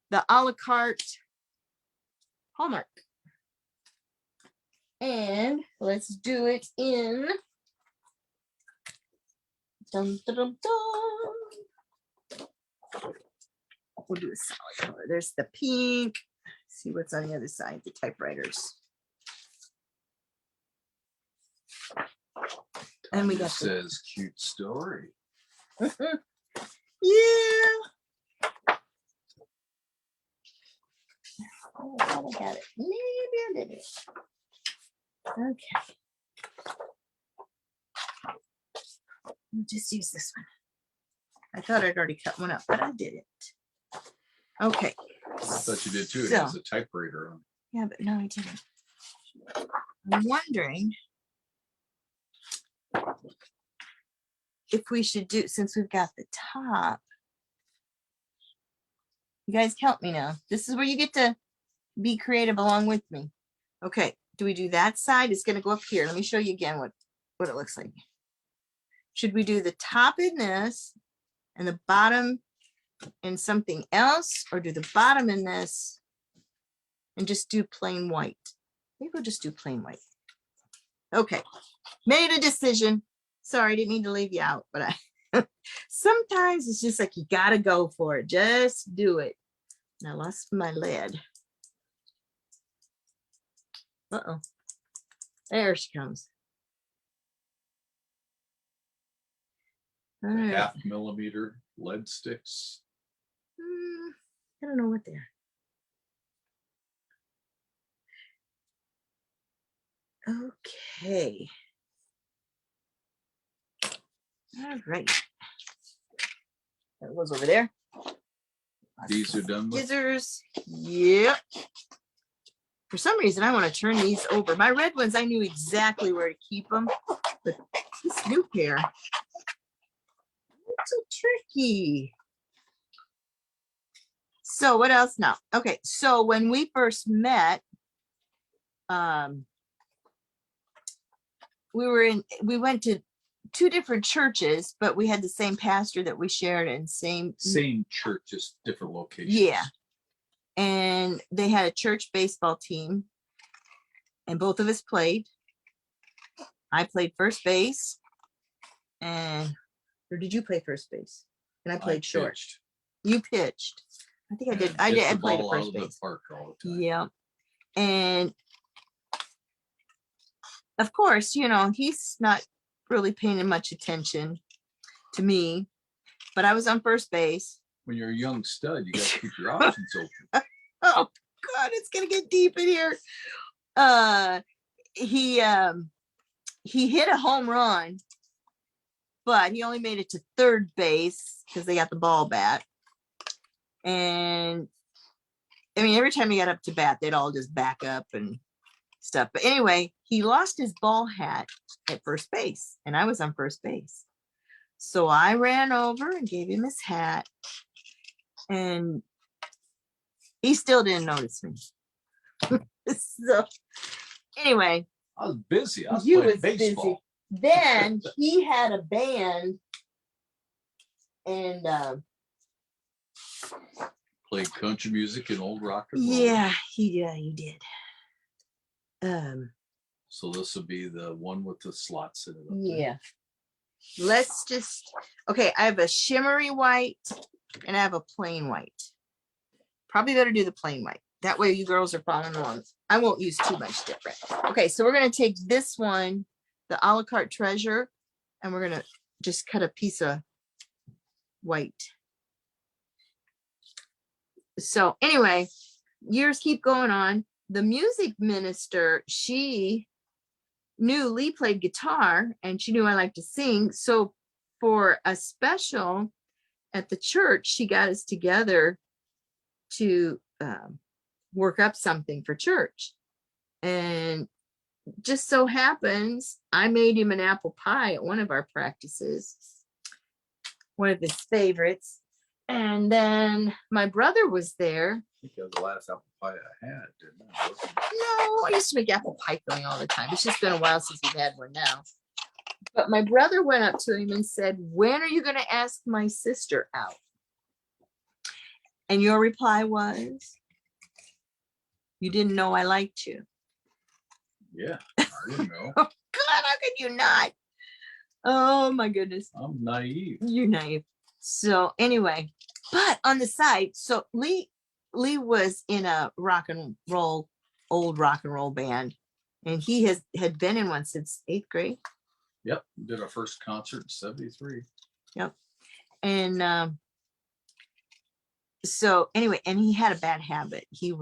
the a la carte Hallmark. And let's do it in dun, dun, dun, dun. We'll do a solid color. There's the pink. see what's on the other side, the typewriters. And we Tanya got the- says cute story. Yeah. Oh, I thought I had it. Maybe I didn't. Okay. We'll just use this one. I thought I'd already cut one up, but I didn't. Okay. I thought you did too. It So- has a typewriter on. Yeah, but no, I didn't. I'm wondering if we should do, since we've got the top. You guys help me now. This is where you get to be creative along with me. Okay, do we do that side? It's going to go up here. Let me show you again what it looks like. Should we do the top in this and the bottom in something else, or do the bottom in this and just do plain white? Maybe we'll just do plain white. Okay, made a decision. Sorry, didn't mean to leave you out, but I sometimes it's just like you gotta go for it. Just do it. And I lost my lead. Uh-oh. There she comes. All The right. 0.5 millimeter lead sticks. I don't know what they're. Okay. All right. That was over there. These are done with. Scissors. Yep. For some reason, I want to turn these over. My red ones, I knew exactly where to keep them, but this new pair, it's so tricky. So what else now? Okay, so when we first met, we went to 2 different churches, but we had the same pastor that we shared and same church, just different locations. Yeah. And they had a church baseball team, and both of us played. I played first base, or did you play first base? And I played short. pitched. You pitched. I think I did. And I hit did. the I played at ball out first of the base. park all the time. Yeah. And of course, you know, he's not really paying much attention to me, but I was on first base. When you're a young stud, you got to keep your options open. Oh God, it's gonna get deep in here. He hit a home run, but he only made it to third base because they got the ball bat. And I mean, every time he got up to bat, they'd all just back up and stuff. But anyway, he lost his ball hat at first base, and I was on first base. So I ran over and gave him his hat, and he still didn't notice me. So anyway, I was busy. I was you playing was baseball. busy. Then he had a band, and Played country music and old rock and roll. yeah, you did. So this will be the one with the slots in it. up there. Yeah. Let's just, okay, I have a shimmery white and I have a plain white. Probably better do the plain white. That way you girls are following along. I won't use too much different. Okay, so we're going to take this one, the a la carte treasure, and we're going to just cut a piece of white. So anyway, years keep going on. The music minister, she knew Lee played guitar and she knew I liked to sing. So for a special at the church, she got us together to work up something for church. And just so happens, I made him an apple pie at one of our practices, one of his favorites. And then my brother was there. I think that was the last apple pie I had, didn't I? Wasn't it? No, I used to make apple pie filling all the time. It's just been a while since we've had one now. But my brother went up to him and said, "When are you going to ask my sister out?" And your reply was, "You didn't know I liked you." Yeah, I didn't know. God, how could you not? Oh my goodness. I'm naive. You're naive. So anyway, but on the side, so Lee Lee was in a old rock and roll band, and he had been in one since 8th grade. Yep, did our first concert in 73. Yep. And so anyway, and he had a bad habit. He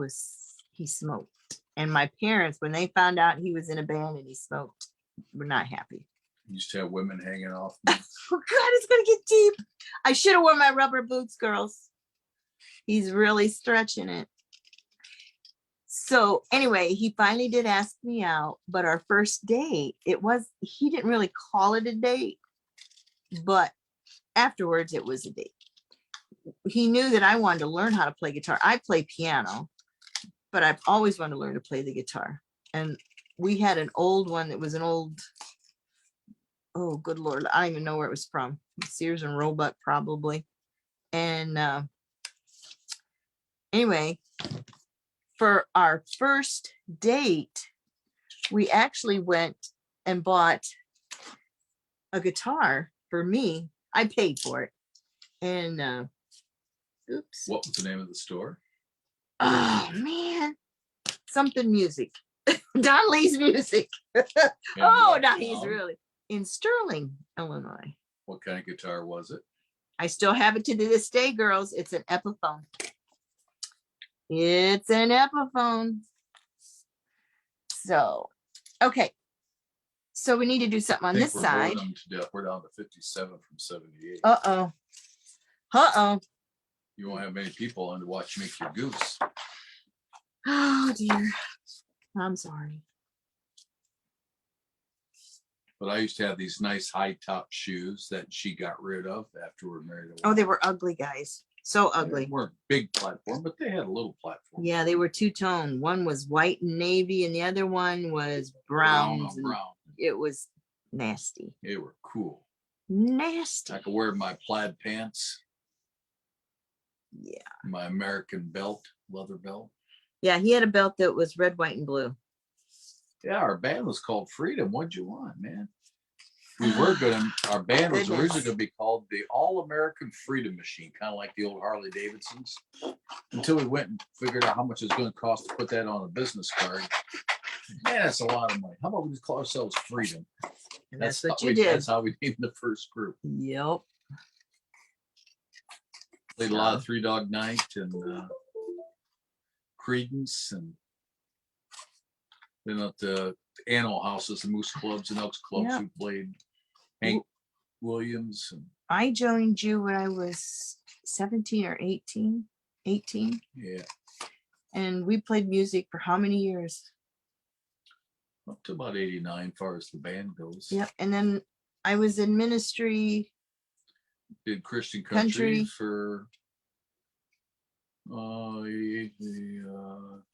smoked. And my parents, when they found out he was in a band and he smoked, were not happy. You used to have women hanging off. Oh God, it's gonna get deep. I should have worn my rubber boots, girls. He's really stretching it. So anyway, he finally did ask me out, but our first date, he didn't really call it a date, but afterwards it was a date. He knew that I wanted to learn how to play guitar. I play piano, but I've always wanted to learn to play the guitar. And we had an old one that was an old, oh, good Lord, I don't even know where it was from. Sears and Roebuck, probably. And anyway, for our first date, we actually went and bought a guitar for me. I paid for it. And oops. What was the name of the store? Oh man, something music. Don Lee's music. Oh, now he's really in Sterling, Illinois. What kind of guitar was it? I still have it to this day, girls. It's an Epiphone. It's an Epiphone. So, okay. So we need to do something on this side. We're down to 57 from 78. Uh-oh. Uh-oh. You won't have many people on to watch you make your goose. Oh dear. I'm sorry. But I used to have these nice high top shoes that she got rid of after we were married. Oh, they were ugly, guys. So ugly. They weren't big platform, but they had a little platform. Yeah, they were two-tone. One was white and navy, and the other one was brown. Brown on brown. It was nasty. They were cool. Nasty. I could wear my plaid pants. Yeah. My American belt, leather belt. Yeah, he had a belt that was red, white, and blue. Yeah, our band was called Freedom. What'd you want, man? Our band was originally going to be called the All-American Freedom Machine, kind of like the old Harley Davidsons, until we went and figured out how much it's going to cost to put that on a business card. Man, that's a lot of money. How about we just call ourselves Freedom? And that's what you did. That's how we named the first group. Yep. Played a lot of Three Dog Night and Credence, and then at the Animal Houses, the Moose Clubs and Elks Clubs, Yeah. we played Hank Williams. And I joined you when I was 17 or 18. 18. yeah, And we played music for how many years? up to about 89 as far as the band goes. Yep. And then I was in ministry. Did Christian country Country. for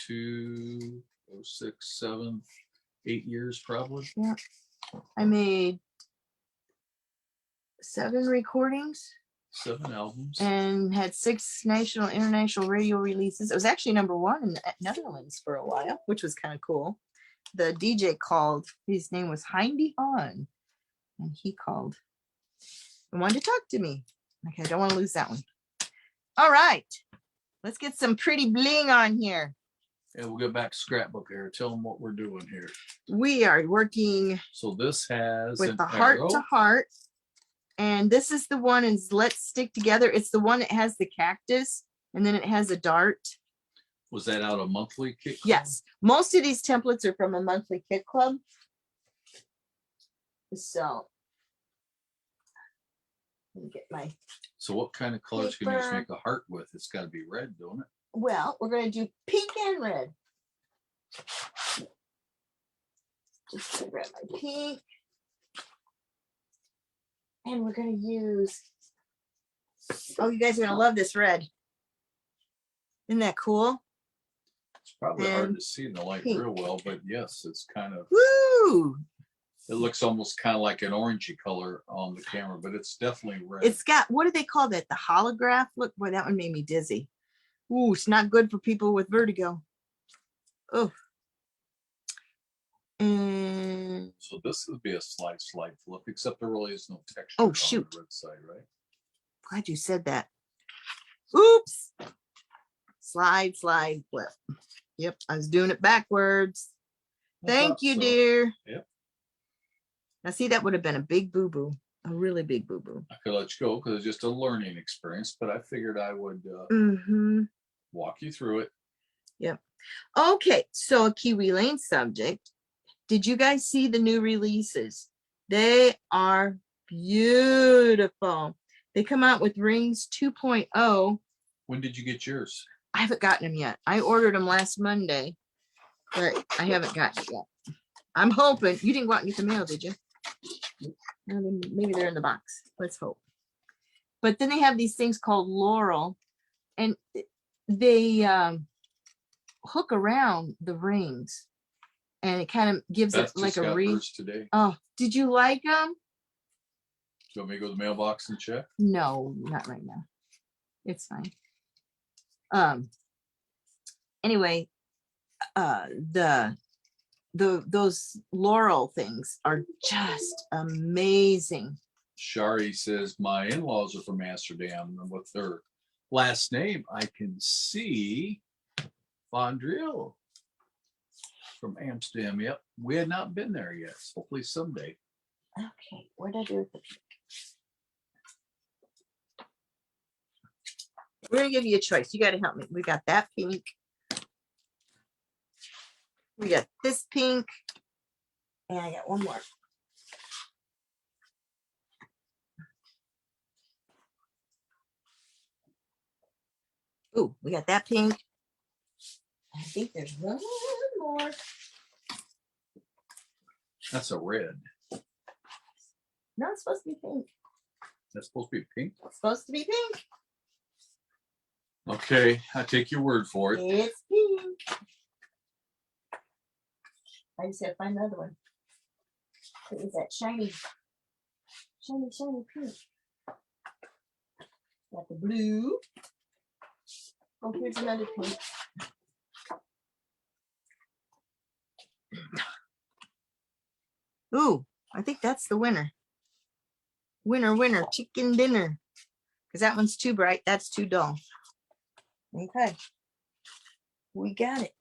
2, 6, 7, 8 years probably. Yeah. I made 7 recordings 7 albums. and had 6 national, international radio releases. It was actually #1 in the Netherlands for a while, which was kind of cool. The DJ called, his name was Hindy Hahn, and he called and wanted to talk to me. Okay, I don't want to lose that one. All right, let's get some pretty bling on here. And we'll get back to Scrapbook here. Tell them what we're doing here. We are working So this has with an the heart arrow. to heart. And this is the one is Let's Stick Together. It's the one that has the cactus and then it has a dart. Was that out of monthly kit? Yes. Most of these templates are from a monthly kit club. So let me get my, So what kind of colors can you just Paper. make a heart with? It's got to be red, don't it? well, we're going to do pink and red. Just gonna grab my pink. And we're going to use, oh, you guys are going to love this red. Isn't that cool? It's probably hard And to see in the light pink. real well, but yes, it's kind of, Woo! it looks almost kind of like an orangey color on the camera, but it's definitely red. It's got, what do they call that? The holograph? Look, boy, that one made me dizzy. Ooh, it's not good for people with vertigo. Oh. And So this would be a slight flip, except there really is no texture. Oh, on shoot. the red side, right? glad you said that. Oops. slide, slide, flip. Yep, I was doing it backwards. I Thank thought you, so. dear. Yep. Now see, that would have been a big boo-boo, a really big boo-boo. I could let you go because it's just a learning experience, but I figured I would Mm-hmm. walk you through it. Yep. Okay, so a Kiwi Lane subject. Did you guys see the new releases? They are beautiful. They come out with rings 2.0. When did you get yours? I haven't gotten them yet. I ordered them last Monday, but I haven't gotten it yet. I'm hoping. You didn't go out and get the mail, did you? Maybe they're in the box. Let's hope. But then they have these things called Laurel, and they hook around the rings, and it kind of gives Beth it like just a got wreath. hers today. Oh, did you like them? Do you want me to go to the mailbox and check? No, not right now. It's fine. Anyway, those Laurel things are just amazing. Shari says my in-laws are from Amsterdam, and with their last name, I can see Fondriel from Amsterdam. Yep, we had not been there yet. Hopefully someday. Okay, what did I do with the pink? We're gonna give you a choice. You got to help me. We got that pink. We got this pink, and I got one more. Ooh, we got that pink. I think there's one more. That's a red. No, it's supposed to be pink. That's supposed to be pink. It's supposed to be pink. Okay, I take your word for it. It's pink. I just gotta find another one. It was that shiny, shiny, shiny pink. Got the blue. Oh, here's another pink. Ooh, I think that's the winner. Winner, winner, chicken dinner. Because that one's too bright. That's too dull. Okay. We got it.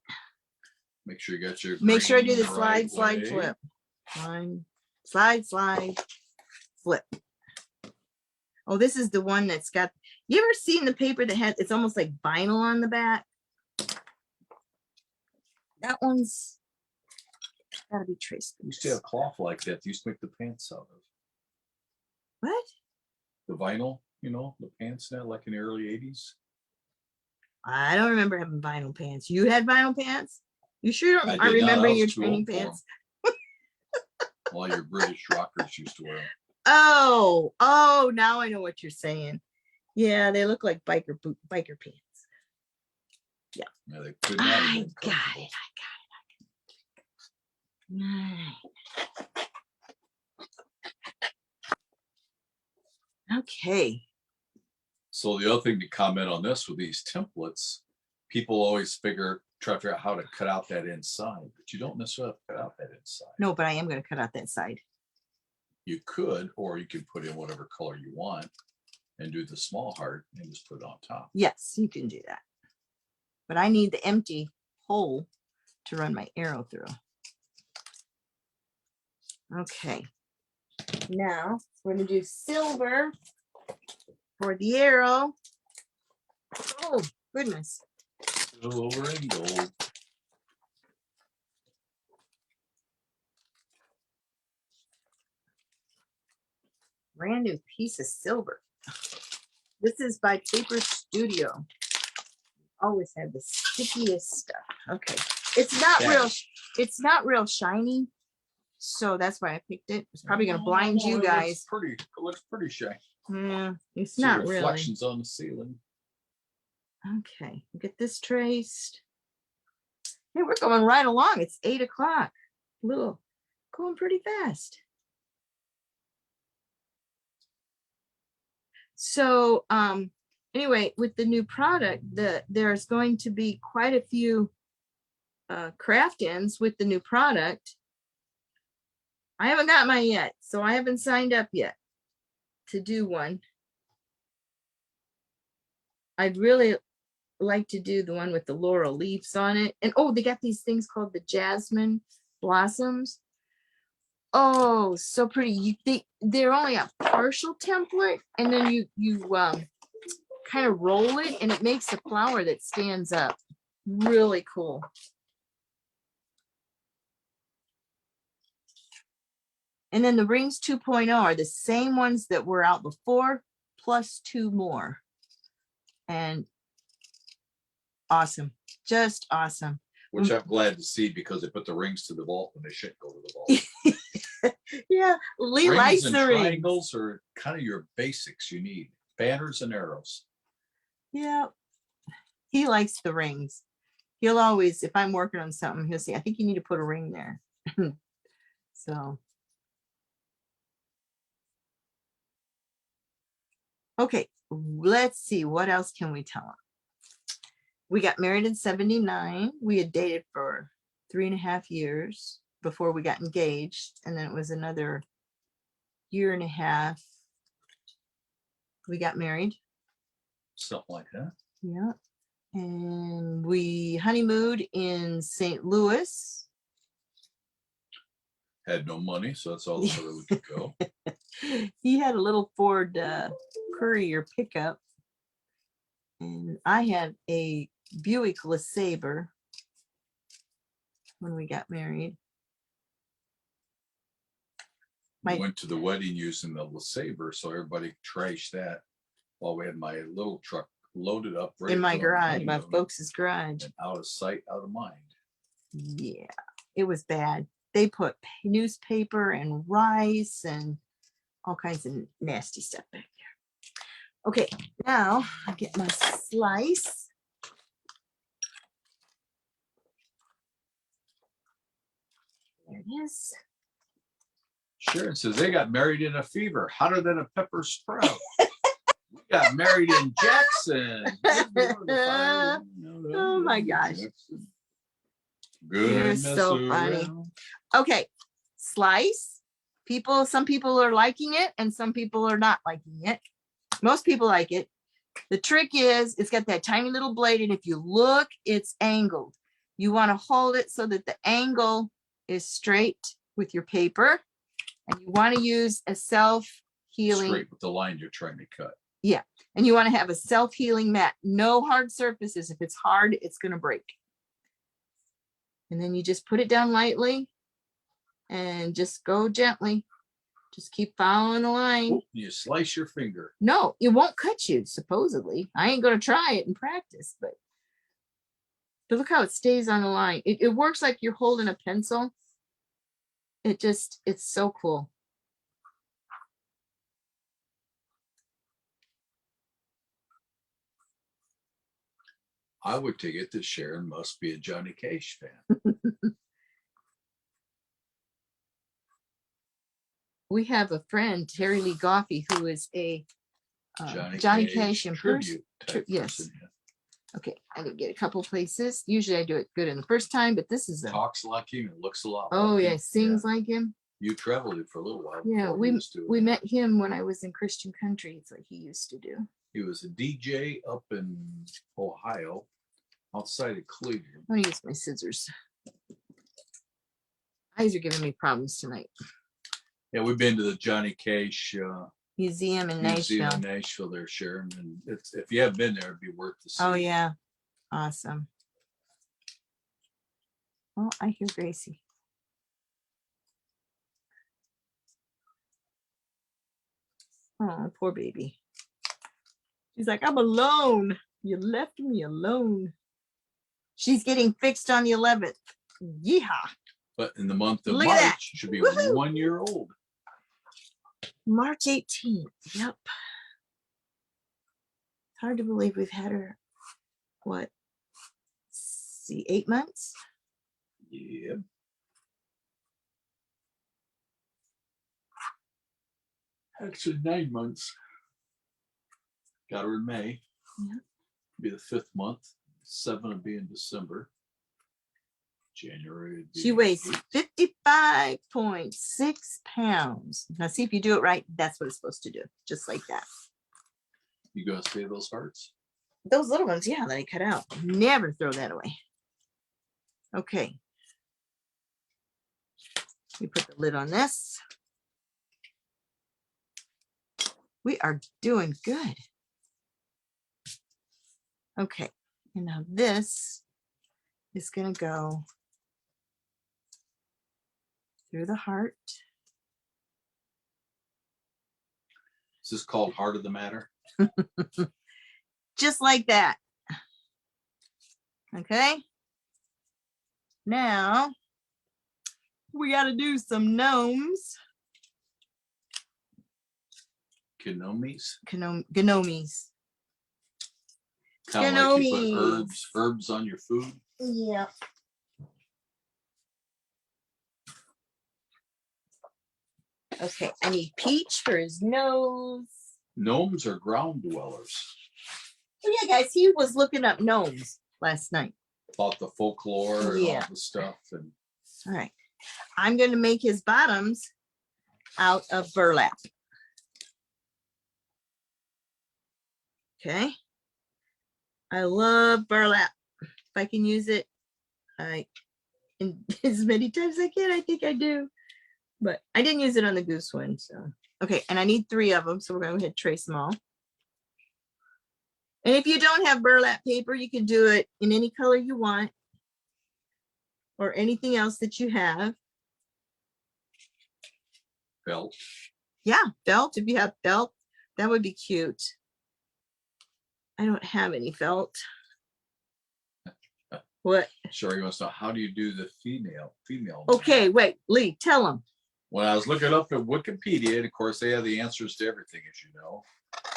Make sure you got your. Make sure I do the green slide, right slide, way. flip. Slide, slide, flip. Oh, this is the one that's got, you ever seen the paper that has, it's almost like vinyl on the back? That one's gotta be traced. We used to have cloth like that. They used to make the pants out of. What? The vinyl, the pants now, like in the early 80s. I don't remember having vinyl pants. You had vinyl pants? You sure I don't? I did not. I remember was your too training old for 'em. pants. While your British rockers used to wear them. Oh, now I know what you're saying. Yeah, they look like biker pants. Yeah, they could not have I been got comfortable. it. Right. Okay. So the other thing to comment on this with these templates, people always try to figure out how to cut out that inside, but you don't necessarily have to cut out that inside. No, but I am going to cut out that side. You could, or you could put in whatever color you want and do the small heart and just put it on top. Yes, you can do that. But I need the empty hole to run my arrow through. Okay. Now we're going to do silver for the arrow. Oh, goodness. Silver and gold. Brand new piece of silver. This is by Paper Studio. Always have the stickiest stuff. Okay. It's not real shiny. So that's why I picked it. It's probably gonna blind you guys. It looks pretty shiny. Yeah, it's See not really. reflections on the ceiling. Okay, get this traced. Hey, we're going right along. It's 8 o'clock. Going pretty fast. So anyway, with the new product, there's going to be quite a few craft ins with the new product. I haven't got mine yet, so I haven't signed up yet to do one. I'd really like to do the one with the laurel leaves on it. And oh, they got these things called the jasmine blossoms. Oh, so pretty. They're only a partial template, and then you kind of roll it, and it makes a flower that stands up. Really cool. And then the rings 2.0 are the same ones that were out before, plus 2 more. And awesome, just awesome. Which I'm glad to see, because they put the rings to the vault when they shouldn't go to the vault. Yeah, Lee Rings likes and the rings. triangles are kind of your basics you need. Banners and arrows. Yeah, he likes the rings. He'll always, if I'm working on something, he'll say, I think you need to put a ring there. So. Okay, let's see, what else can we tell him? We got married in 79. We had dated for 3.5 years before we got engaged. And then it was another 1.5 years. We got married. Something like that. Yeah. And we honeymooned in St. Louis. Had no money, so that's all the further we could go. He had a little Ford Courier pickup. And I had a Buick LeSabre when we got married. We went to the wedding using the LeSabre, so everybody trashed that while we had my little truck loaded up ready In my for our garage, my honeymoon, folks' garage. and out of sight, out of mind. Yeah, it was bad. They put newspaper and rice and all kinds of nasty stuff back there. Okay, now I get my slice. There it is. Sharon says they got married in a fever, hotter than a pepper sprout. We got married in Jackson. Oh my gosh. You're Goodness so funny. around. Okay, slice. Some people are liking it and some people are not liking it. Most people like it. The trick is it's got that tiny little blade, and if you look, it's angled. You want to hold it so that the angle is straight with your paper, and you want to use a self-healing. Straight with the line you're trying to cut. Yeah, and you want to have a self-healing mat. No hard surfaces. If it's hard, it's going to break. And then you just put it down lightly and just go gently. Just keep following the line. Oop, you slice your finger. No, it won't cut you, supposedly. I ain't going to try it and practice, but look how it stays on the line. It works like you're holding a pencil. It's so cool. I would take it that Sharon must be a Johnny Cash fan. We have a friend, Terry Lee Goffey, who is a Johnny Cash impersonator. Yes. Person, yeah. Okay, I didn't get a couple places. Usually I do it good in the first time, but this is Talks like him and looks a lot oh like yeah, him. sings like him. You traveled it for a little while. Yeah, before he was doing we that. met him when I was in Christian country. It's what he used to do. He was a DJ up in Ohio, outside of Cleveland. I'm gonna use my scissors. Eyes are giving me problems tonight. Yeah, we've been to the Johnny Cash Museum in Museum Nashville. in Nashville there, Sharon. And if you haven't been there, it'd be worth the see. Oh yeah, awesome. Oh, I hear Gracie. Oh, poor baby. She's like, I'm alone. You left me alone. She's getting fixed on the 11th. Yeehaw. But in the month of Look at that. March, should be Woohoo. 1 year old. March 18th. Yep. Hard to believe we've had her, what? See, 8 months? Yeah. Actually, 9 months. Got her in May. Yeah. Be the 5th month. 7 would be in December. January. Would be She weighs 55.6 pounds. Now, see if you do it right. That's what it's supposed to do. Just like that. You gonna say those hearts? those little ones, yeah, that I cut out. Never throw that away. Okay. We put the lid on this. We are doing good. Okay, and now this is going to go through the heart. Is this called Heart of the Matter? Just like that. Okay. Now we got to do some gnomes. Gnomes? Gnomes. Kind of like you put Gnomes. herbs on your food. Yeah. Okay, I need Peach for his nose. Gnomes are ground dwellers. Oh yeah, guys, he was looking up gnomes last night. About the folklore and all the stuff. And All right. I'm going to make his bottoms out of burlap. Okay. I love burlap. If I can use it, in as many times as I can, I think I do. But I didn't use it on the Goose one. So, okay. And I need 3 of them. So we're going to go ahead and trace them all. And if you don't have burlap paper, you can do it in any color you want or anything else that you have. felt. Yeah, felt. If you have felt, that would be cute. I don't have any felt. What? Sherry wants to know, how do you do the female? Okay, wait, Lee, tell them. When I was looking up at Wikipedia, and of course they have the answers to everything, as you know,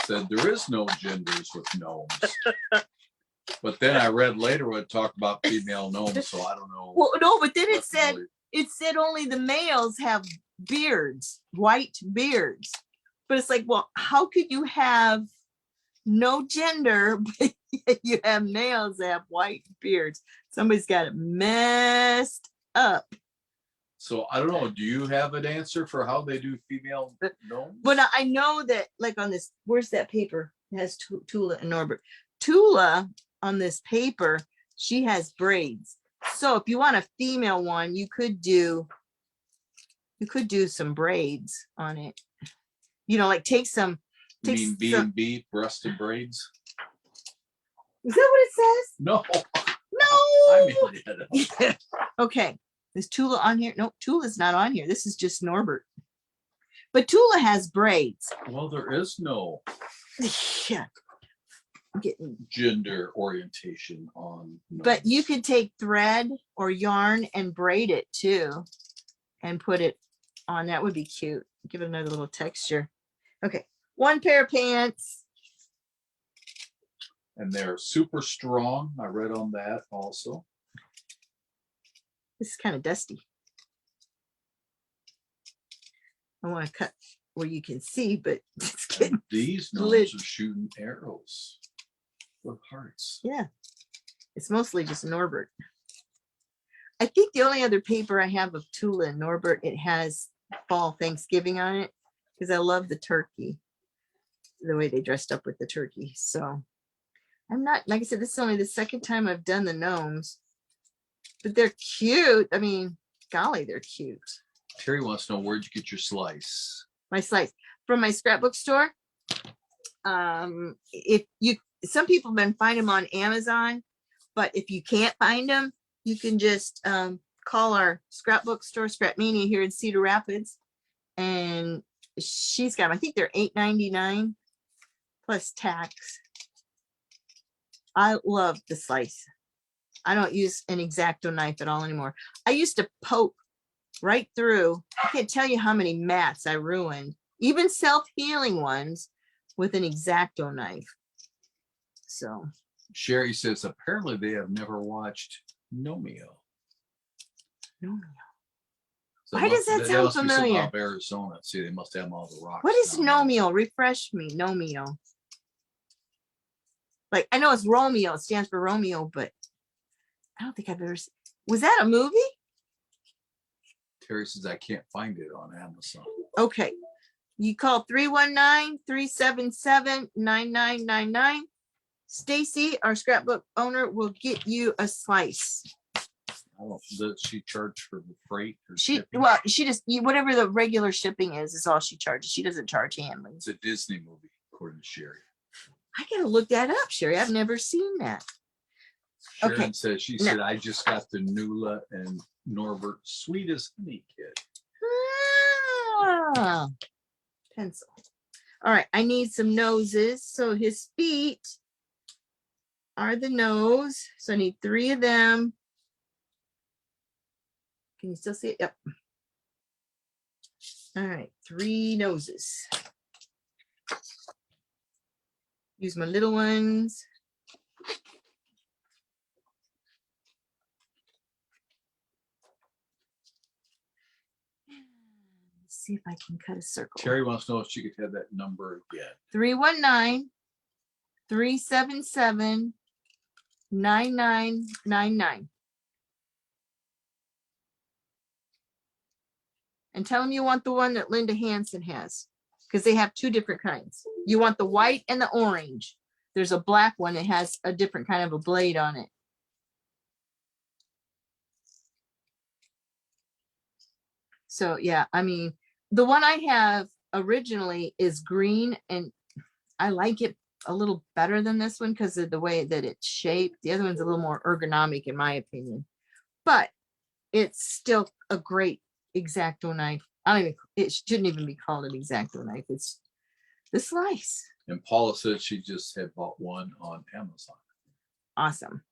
said there is no genders with gnomes. But then I read later when it talked about female gnomes, so I don't know. Well, no, but then what really- it said only the males have beards, white beards. But it's like, well, how could you have no gender, but you have males that have white beards? Somebody's got it messed up. So I don't know. Do you have an answer for how they do female gnomes? But I know that, like on this, where's that paper? It has Tula and Norbert. Tula on this paper, she has braids. So if you want a female one, you could do some braids on it. You know, like take some. You mean B&B breasted braids? Is that what it says? No. No. I made it up. Okay. Is Tula on here? No, Tula's not on here. This is just Norbert. But Tula has braids. Well, there is no Yeah. I'm getting. gender orientation on gnomes. But you could take thread or yarn and braid it too and put it on. That would be cute. Give it another little texture. Okay. 1 pair of pants. And they're super strong. I read on that also. This is kind of dusty. I want to cut where you can see, but it's getting, And these gnomes lit. are shooting arrows with hearts. yeah, it's mostly just Norbert. I think the only other paper I have of Tula and Norbert, it has fall Thanksgiving on it because I love the turkey, the way they dressed up with the turkey. So I'm not, like I said, this is only the 2nd time I've done the gnomes, but they're cute. I mean, golly, they're cute. Terry wants to know, where'd you get your slice? My slice from my scrapbook store. If you, some people have been finding them on Amazon, but if you can't find them, you can just call our scrapbook store, Scrap Mania, here in Cedar Rapids, and she's got them. I think they're $8.99 plus tax. I love the slice. I don't use an X-Acto knife at all anymore. I used to poke right through. I can't tell you how many mats I ruined, even self-healing ones, with an X-Acto knife. So Sherry says apparently they have never watched Gnomeo. no. So Why does that sound must be something familiar? out of Arizona. See, they must have all the rocks. What is down there. Gnomeo? Refresh me. Gnomeo. Like, I know it's Romeo. It stands for Romeo, but I don't think I've ever seen. Was that a movie? Terry says I can't find it on Amazon. Okay. You call 319-377-9999. Stacy, our scrapbook owner, will get you a slice. I don't, does she charge for the freight or She shipping? well, she just whatever the regular shipping is all she charges. She doesn't charge handling. It's a Disney movie, according to Sherry. I gotta look that up, Sherry. I've never seen that. Sharon Okay. said, she No. said, I just got the Nuala and Norbert sweet as honey kit. Ah, pencil. All right, I need some noses. So his feet are the nose. So I need 3 of them. Can you still see it? Yep. All right, 3 noses. Use my little ones. Let's see if I can cut a circle. Terry wants to know if she could have that number again. 319-377-9999. And tell them you want the one that Linda Hansen has, because they have 2 different kinds. You want the white and the orange. There's a black one that has a different kind of a blade on it. So yeah, I mean, the one I have originally is green, and I like it a little better than this one because of the way that it's shaped. The other one's a little more ergonomic in my opinion, but it's still a great X-Acto knife. I don't even, it shouldn't even be called an X-Acto knife. It's the slice. And Paula said she just had bought one on Amazon. Awesome.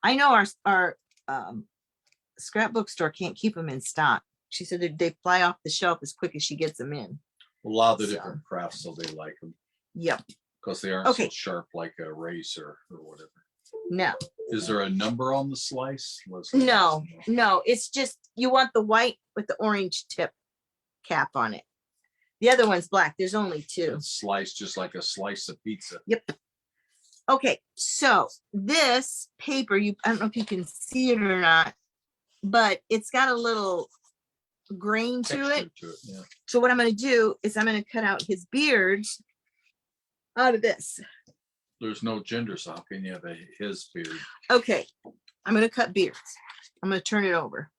I know our scrapbook store can't keep them in stock. She said that they fly off the shelf as quick as she gets them in. A lot of the So. different crafts, so they like them Yep. because they aren't Okay. so sharp like a razor or whatever. No, Is there a number on the slice? no, it's just you want the white with the orange tip cap on it. The other one's black. There's only 2. It's sliced just like a slice of pizza. Yep. Okay, so this paper, I don't know if you can see it or not, but it's got a little grain to it. Texture to it, yeah. So what I'm going to do is I'm going to cut out his beards out of this. There's no gender, so how can you have his beard? Okay, I'm going to cut beards. I'm going to turn it over.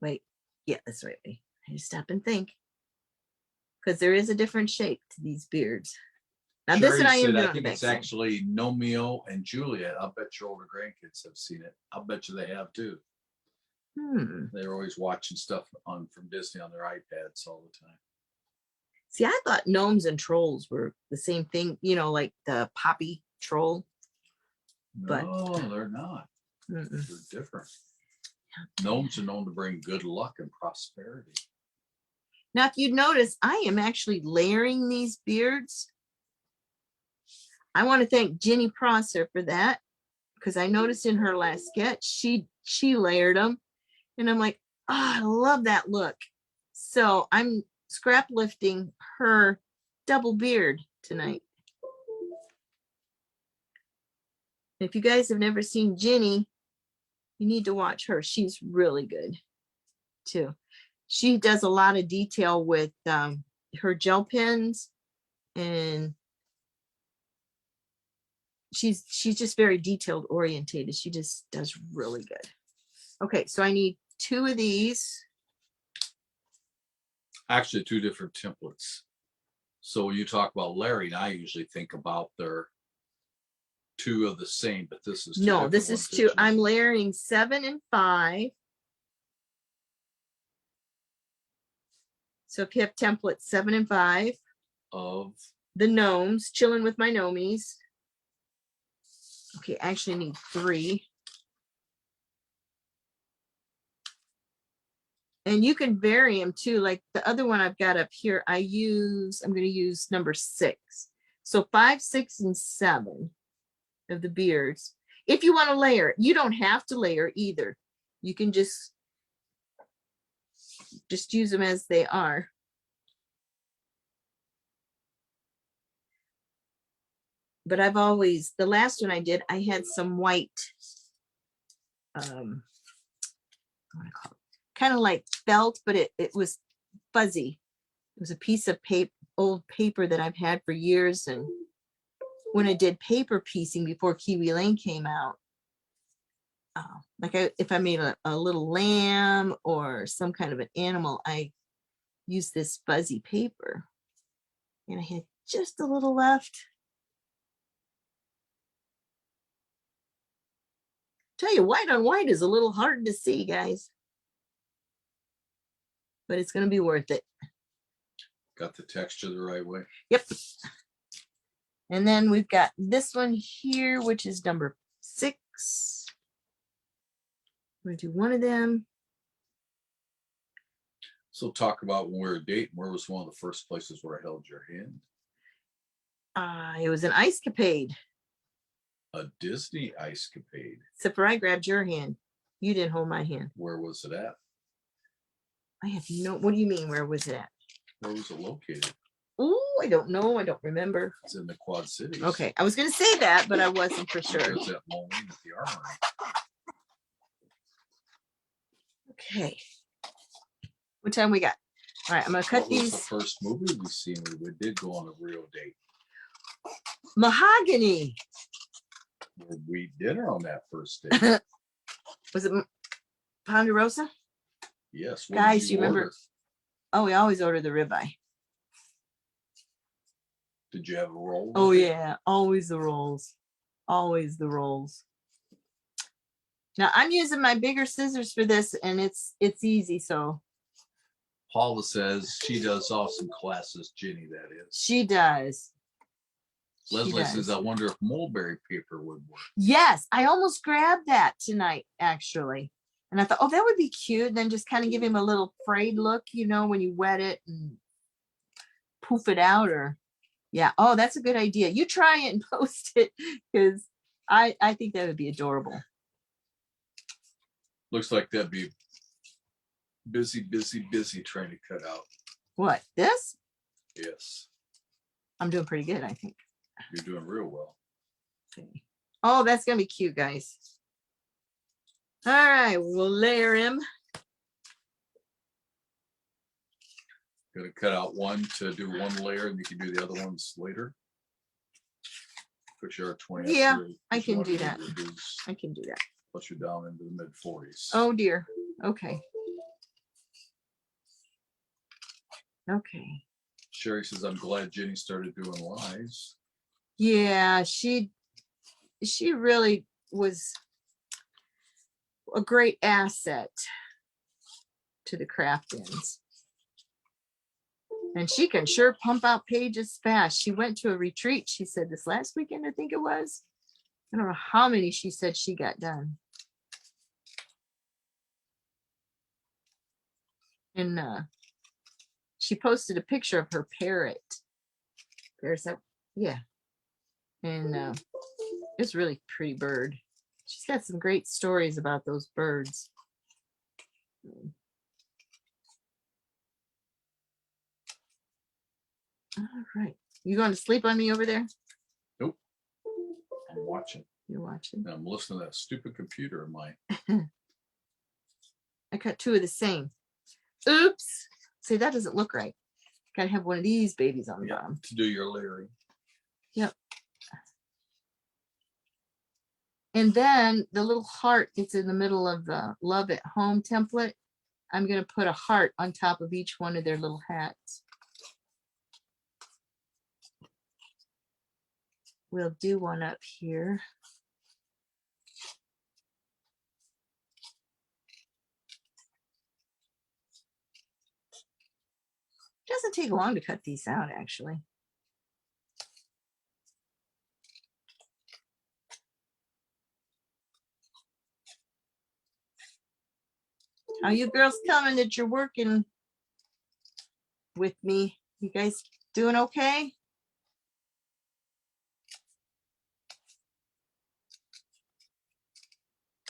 Wait, yeah, that's right. I just stop and think. Because there is a different shape to these beards. Now this Sherry one I am said, doing I think the it's backside. actually Nomeo and Juliet. I'll bet your older grandkids have seen it. I'll bet you they have too. They're always watching stuff from Disney on their iPads all the time. See, I thought gnomes and trolls were the same thing, you know, like the poppy troll. But- No, they're not. Mm-mm. They're different. Gnomes are known to bring good luck and prosperity. Now, if you notice, I am actually layering these beards. I want to thank Jenny Prosser for that, because I noticed in her last sketch, she layered them. And I'm like, oh, I love that look. So I'm scrap lifting her double beard tonight. If you guys have never seen Jenny, you need to watch her. She's really good too. She does a lot of detail with her gel pens, and she's just very detailed orientated. She just does really good. Okay, so I need 2 of these. Actually, 2 different templates. So when you talk about layering, I usually think about their 2 of the same, but this is 2 No, different this is ones, 2. isn't it? I'm layering 7 and 5. So if you have templates 7 and 5, of the gnomes, chilling with my gnomies. Okay, I actually need 3. And you can vary them too. Like the other one I've got up here, I'm going to use number 6. So 5, 6, and 7 of the beards. If you want to layer, you don't have to layer either. You can just use them as they are. But I've always, the last one I did, I had some white, what do I call it? Kind of like felt, but it was fuzzy. It was a piece of old paper that I've had for years. And when I did paper piecing before Kiwi Lane came out, if I made a little lamb or some kind of an animal, I used this fuzzy paper. And I had just a little left. Tell you, white on white is a little hard to see, guys. But it's going to be worth it. Got the texture the right way. Yep. And then we've got this one here, which is number 6. I'm going to do one of them. So talk about when we were dating, where was one of the first places where I held your hand? It was an ice capade. A Disney ice capade. Except for I grabbed your hand. You didn't hold my hand. Where was it at? I have no, what do you mean? Where was it at? Where was it located? Oh, I don't know. I don't remember. It's in the Quad Cities. Okay. I was going to say that, but I wasn't for sure. It was at Moline at the Armory. Okay. What time we got? All right. I'm going to cut What was these. the first movie we seen? We did go on a real date. Mahogany. We dinner on that first date. Was it Ponderosa? Yes. Guys, you remember? Oh, we always order the ribeye. Did you have a roll? Oh yeah, always the rolls. Always the rolls. Now I'm using my bigger scissors for this, and it's easy. So Paula says she does awesome classes. Jenny, that is. she does. She Leslie does. says, I wonder if mulberry paper would work. Yes, I almost grabbed that tonight, actually. And I thought, oh, that would be cute. Then just kind of give him a little frayed look, you know, when you wet it and poof it out. Or yeah. Oh, that's a good idea. You try it and post it, because I think that would be adorable. Looks like that'd be busy trying to cut out. What, this? Yes. I'm doing pretty good, I think. You're doing real well. Okay. Oh, that's gonna be cute, guys. All right, we'll layer him. Gonna cut out one to do one layer, and you can do the other ones later. Push your 20. Yeah, I can do that. I can do that. Plus you're down into the mid 40s. Oh dear. Okay. Okay. Sherry says, I'm glad Jenny started doing lives. Yeah, she really was a great asset to the craft ins. And she can sure pump out pages fast. She went to a retreat, she said, this last weekend, I think it was. I don't know how many she said she got done. And she posted a picture of her parrot. There's that, yeah. And it's really pretty bird. She's got some great stories about those birds. All right. You going to sleep on me over there? Nope. I'm watching. You're watching. I'm listening to that stupid computer of mine. I cut 2 of the same. Oops. See, that doesn't look right. Gotta have one of these babies on the bottom. To do your layering. Yep. And then the little heart that's in the middle of the Love at Home template, I'm going to put a heart on top of each one of their little hats. We'll do one up here. Doesn't take long to cut these out, actually. How you girls coming that you're working with me? You guys doing okay?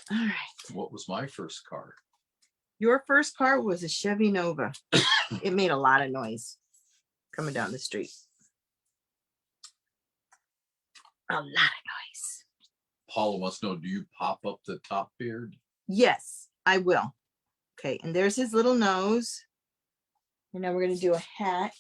All right. What was my first car? Your first car was a Chevy Nova. It made a lot of noise coming down the street. A lot of noise. Paula wants to know, do you pop up the top beard? Yes, I will. Okay, and there's his little nose. And now we're going to do a hat.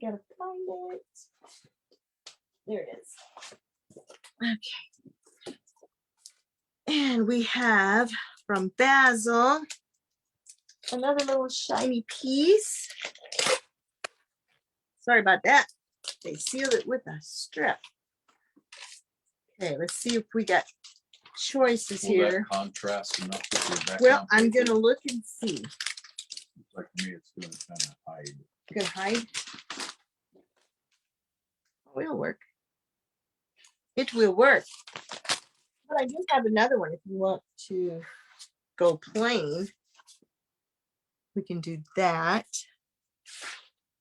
Gotta find it. There it is. Okay. And we have from Basil another little shiny piece. Sorry about that. They sealed it with a strip. Okay, let's see if we got choices Will here. that contrast enough with your background? Well, I'm paper? gonna look and see. Looks like to me it's gonna kind of hide. Good hide. Oh, it'll work. It will work. But I do have another one if you want to go plain. We can do that.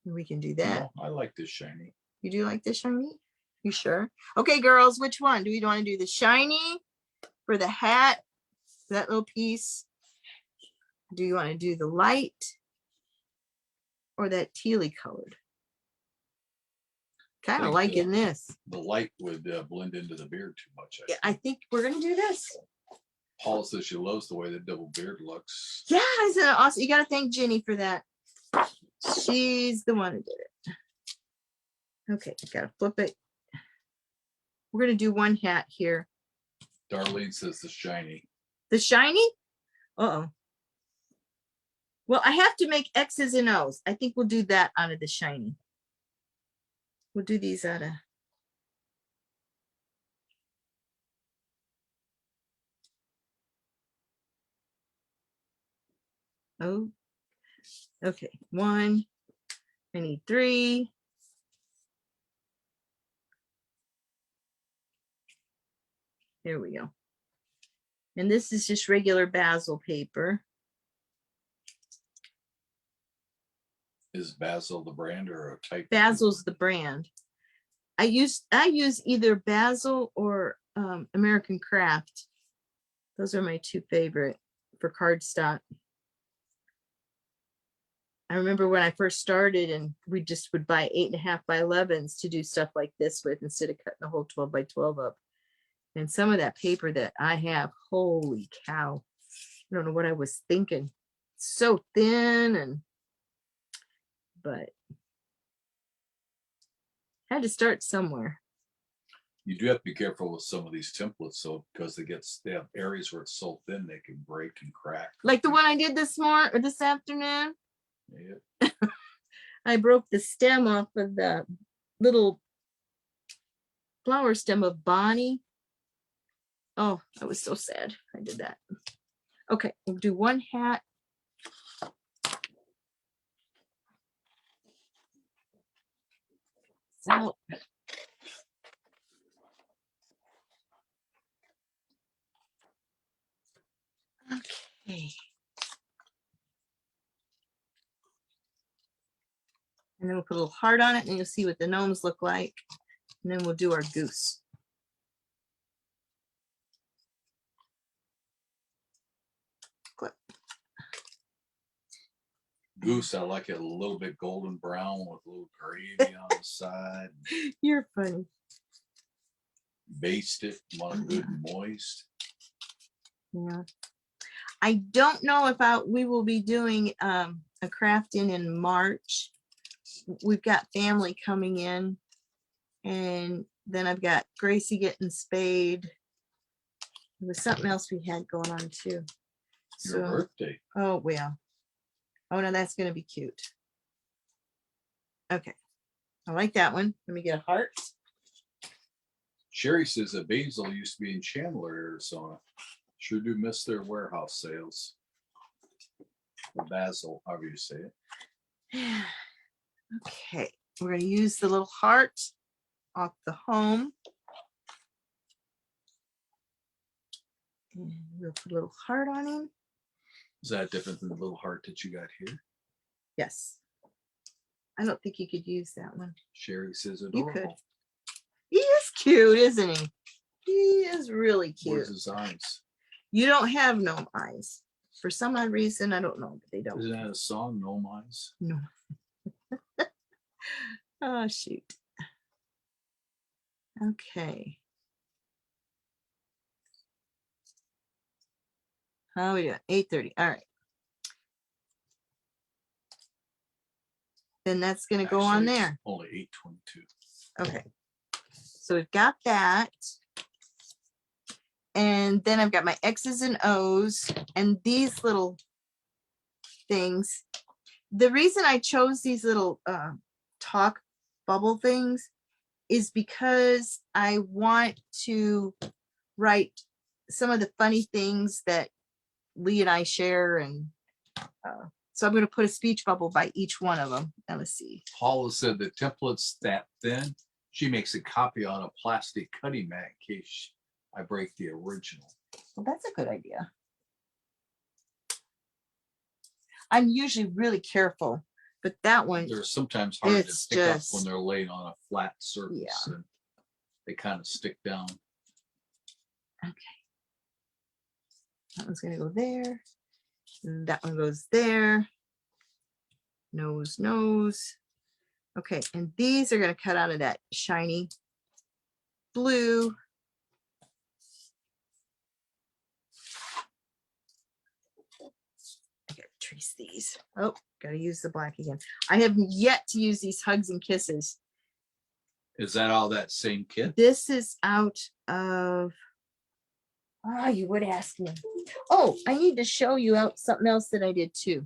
We can do that. No, I like this shiny. You do like the shiny? You sure? Okay, girls, which one? Do we want to do the shiny for the hat, that little piece? Do you want to do the light or that tealy colored? Kind of Think, liking this. The light would blend into the beard too much. Yeah, I think we're gonna do this. Paula says she loves the way the double beard looks. Yeah, isn't it awesome? You gotta thank Ginny for that. She's the one who did it. Okay, gotta flip it. We're gonna do one hat here. Darlene says the shiny. The shiny? Uh-oh. Well, I have to make X's and O's. I think we'll do that out of the shiny. We'll do these out of. Oh, okay. 1. I need 3. There we go. And this is just regular basil paper. Is Basil the brand or a type? Basil's the brand. I use either Basil or American Craft. Those are my 2 favorite for cardstock. I remember when I first started and we just would buy 8.5 by 11s to do stuff like this with instead of cutting the whole 12 by 12 up. And some of that paper that I have, holy cow. I don't know what I was thinking. So thin but had to start somewhere. You do have to be careful with some of these templates, so because they have areas where it's so thin they can break and crack. Like the one I did this afternoon. Yeah. I broke the stem off of the little flower stem of Bonnie. Oh, I was so sad. I did that. Okay, we'll do one hat. So okay. And then we'll put a little heart on it and you'll see what the gnomes look like. And then we'll do our goose. Clip. Goose, I like it a little bit golden brown with a little gravy on the side. You're funny. Baste it, want it good and moist. Yeah. I don't know if we will be doing a crafting in March. We've got family coming in, and then I've got Gracie getting spayed. There was something else we had going on too. Your birthday. Oh well. Oh no, that's gonna be cute. Okay, I like that one. Let me get a heart. Sherry says that Basil used to be in Chandler, Arizona. Sure do miss their warehouse sales. Or Basil, however you say it. Okay, we're going to use the little heart off the home. And we'll put a little heart on him. Is that different than the little heart that you got here? Yes. I don't think you could use that one. Sherry says You could. adorable. He is cute, isn't he? He is really cute. Where's his eyes? You don't have gnome eyes. For some odd reason, I don't know, but they don't. Isn't that a song, Gnome Eyes? No. Oh, shoot. Okay. How are we doing? 8:30. All right. then that's going to go on Actually, it's there. only 822. Okay. So we've got that. And then I've got my X's and O's and these little things. The reason I chose these little talk bubble things is because I want to write some of the funny things that Lee and I share. And so I'm going to put a speech bubble by each one of them. Now let's see. Paula said the template's that thin. She makes a copy on a plastic cutting mat in case I break the original. Well, that's a good idea. I'm usually really careful, but that one, They're sometimes hard to It's pick up just- when they're laid on a flat surface, Yeah. and they kind of stick down. okay. That one's going to go there. And that one goes there. Nose, nose. Okay, and these are going to cut out of that shiny blue. I gotta trace these. Oh, gotta use the black again. I have yet to use these hugs and kisses. Is that all that same kit? This is out of, you would ask me. Oh, I need to show you out something else that I did too.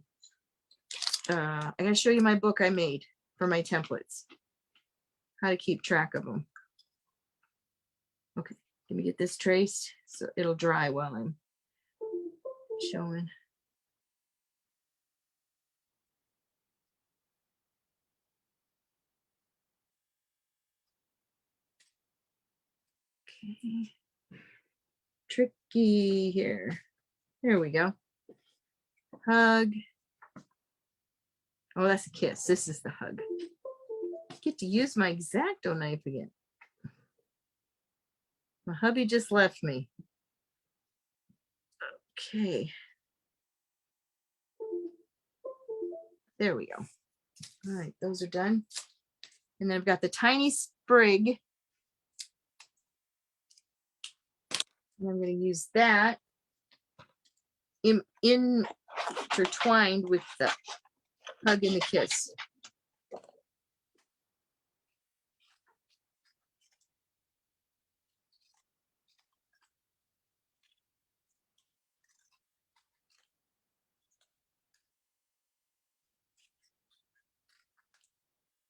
I gotta show you my book I made for my templates. How to keep track of them. Okay, let me get this traced so it'll dry while I'm showing. Okay. Tricky here. There we go. Hug. Oh, that's a kiss. This is the hug. I get to use my X-Acto knife again. My hubby just left me. Okay. There we go. All right, those are done. And then I've got the tiny sprig. And I'm going to use that intertwined with the hug and the kiss.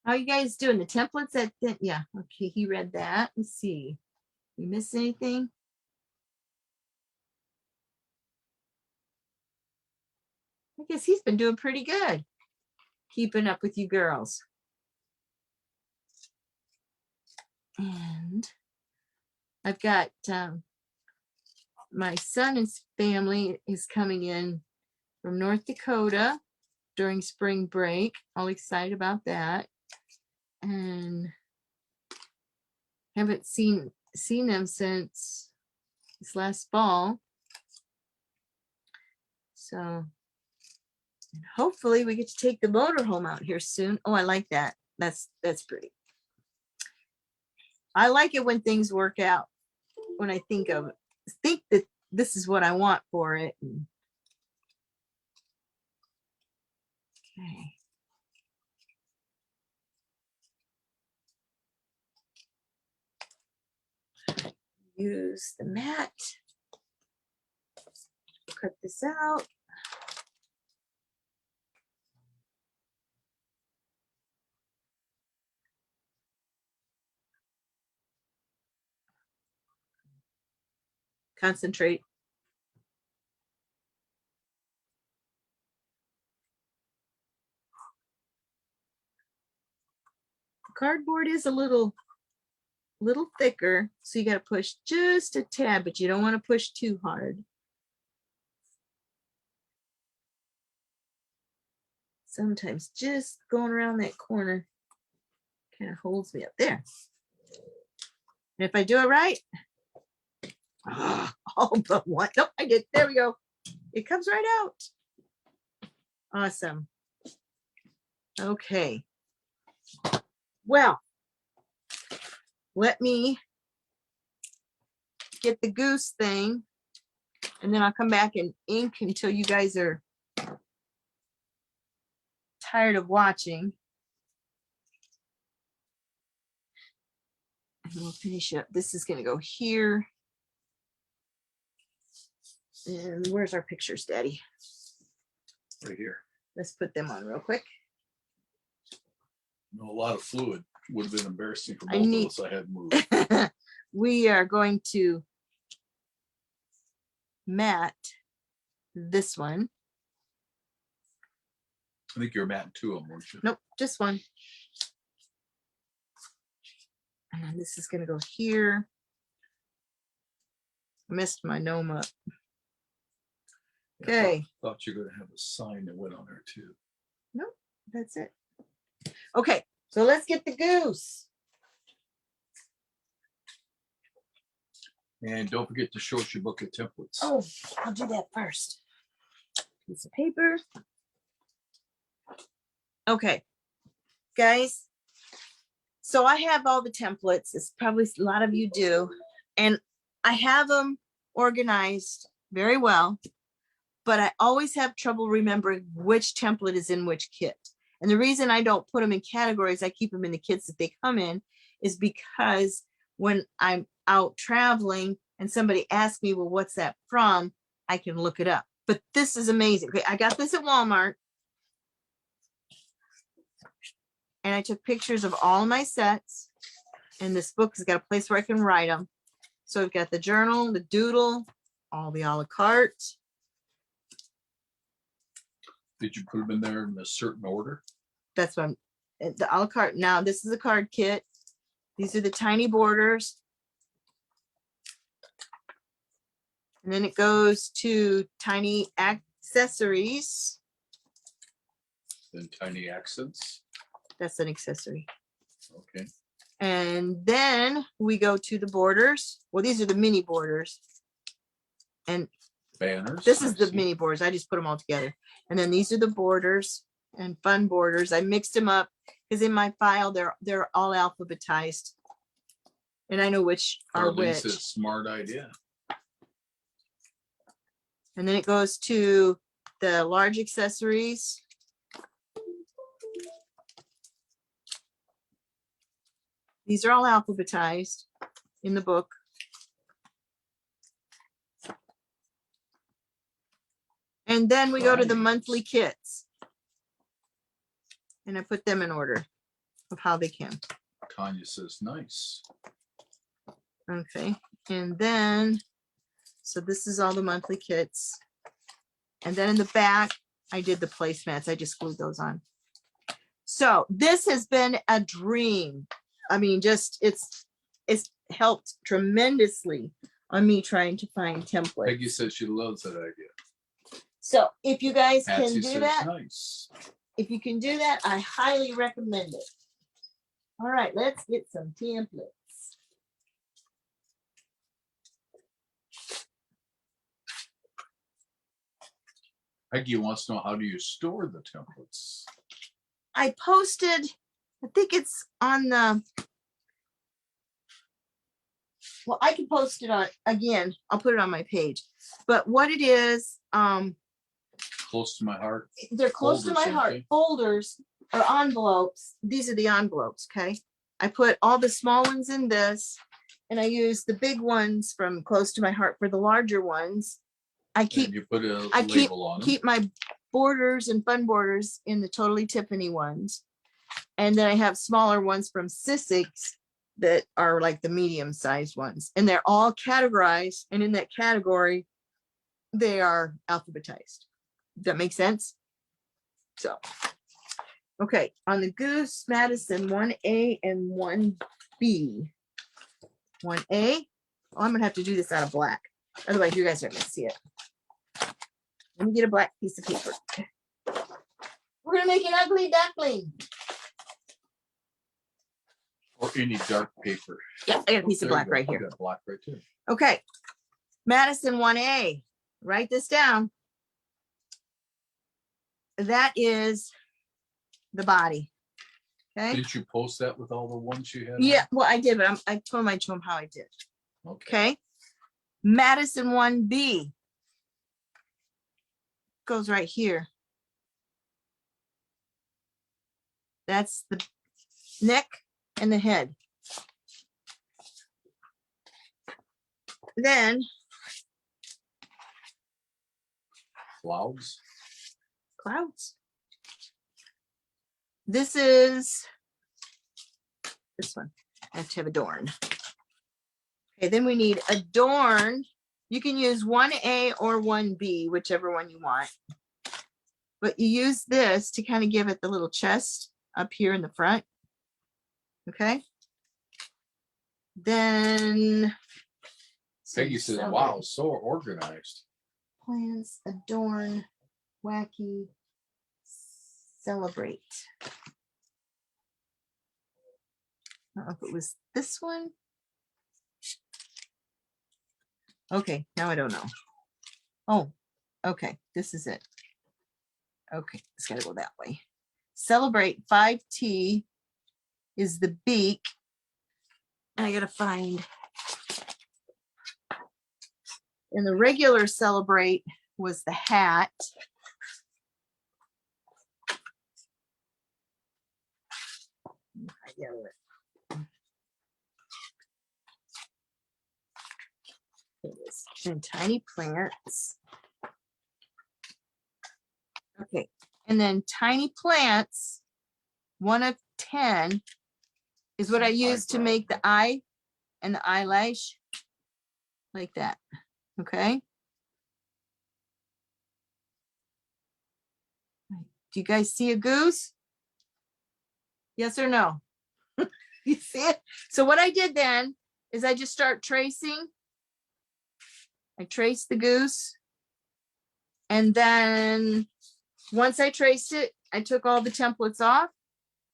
How you guys doing? The templates at the, yeah, okay, he read that. Let's see. You miss anything? I guess he's been doing pretty good. Keeping up with you girls. And I've got my son and his family is coming in from North Dakota during spring break. All excited about that. And haven't seen them since this last fall. So hopefully we get to take the motorhome out here soon. Oh, I like that. That's pretty. I like it when things work out. When I think that this is what I want for it. Okay. Use the mat. Cut this out. Concentrate. The cardboard is a little thicker, so you got to push just a tad, but you don't want to push too hard. Sometimes just going around that corner kind of holds me up there. And if I do it right, all but one. Nope, I did. There we go. It comes right out. Awesome. Okay. Well, let me get the Goose thing, and then I'll come back and ink until you guys are tired of watching. And we'll finish up. This is going to go here. And where's our pictures, Daddy? Right here. Let's put them on real quick. You know, a lot of fluid would have been embarrassing for I both need- of us. I had moved. We are going to mat this one. I think you're matting two of them, weren't you? Nope, just one. And then this is gonna go here. Messed my gnome up. I Okay, thought you were gonna have a sign that went on there too. that's it. Okay, so let's get the goose. And don't forget to show us your book of templates. Oh, I'll do that first. Piece of paper. Okay, guys. So I have all the templates. It's probably a lot of you do. And I have them organized very well, but I always have trouble remembering which template is in which kit. And the reason I don't put them in categories, I keep them in the kits that they come in, is because when I'm out traveling and somebody asks me, well, what's that from? I can look it up. But this is amazing. Okay, I got this at Walmart. And I took pictures of all my sets. And this book has got a place where I can write them. So I've got the journal, the doodle, all the a la carte. Did you put them in there in a certain order? That's what I'm, the a la carte. Now, this is a card kit. These are the tiny borders. And then it goes to tiny accessories. Then tiny accents. That's an accessory. Okay. And then we go to the borders. Well, these are the mini borders. And Banners. this is I the see. mini borders. I just put them all together. And then these are the borders and fun borders. I mixed them up because in my file, they're all alphabetized. And I know which are Darlene which. says, smart idea. And then it goes to the large accessories. These are all alphabetized in the book. And then we go to the Nice. monthly kits. And I put them in order of how they came. Tanya says, nice. Okay, and then, so this is all the monthly kits. And then in the back, I did the placemats. I just glued those on. So this has been a dream. I mean, just it's helped tremendously on me trying to find templates. Peggy says she loves that idea. So if you guys can Patsy do says, that, nice. if you can do that, I highly recommend it. All right, let's get some templates. Peggy wants to know, how do you store the templates? I posted, I think it's on the, well, I can post it on, again, I'll put it on my page. But what it is, Close to my heart. they're close to my Folders, heart. okay. Folders or envelopes. These are the envelopes, okay? I put all the small ones in this, and I use the big ones from close to my heart for the larger ones. I keep And you put a I label on them. keep my borders and fun borders in the Totally Tiffany ones. And then I have smaller ones from Sissix that are like the medium-sized ones. And they're all categorized. And in that category, they are alphabetized. Does that make sense? So, okay, on the Goose, Madison 1A and 1B. 1A, oh, I'm gonna have to do this out of black. Otherwise, you guys aren't gonna see it. Let me get a black piece of paper. We're gonna make an ugly duckling. Or any dark paper. Yeah, I got a piece of There you black go. right I here. got black right there. Okay, Madison 1A, write this down. That is the body. Okay, Did you post that with all the ones you had? on? yeah, well, I did, but I told my chum how I did. Okay. Okay, Madison 1B goes right here. That's the neck and the head. then Clouds. clouds. This is this one. I have to have adorn. Okay, then we need adorn. You can use 1A or 1B, whichever one you want. But you use this to kind of give it the little chest up here in the front. Okay. Then Peggy says, wow, so organized. plans, adorn, wacky, celebrate. I don't know if it was this one. Okay, now I don't know. Oh, okay, this is it. Okay, it's gotta go that way. Celebrate 5T is the beak. And I gotta find. And the regular celebrate was the hat. And tiny plants. Okay, and then tiny plants, 1 of 10 is what I use to make the eye and the eyelash like that. Okay. Do you guys see a goose? Yes or no? You see it? So what I did then is I just start tracing. I traced the goose. And then once I traced it, I took all the templates off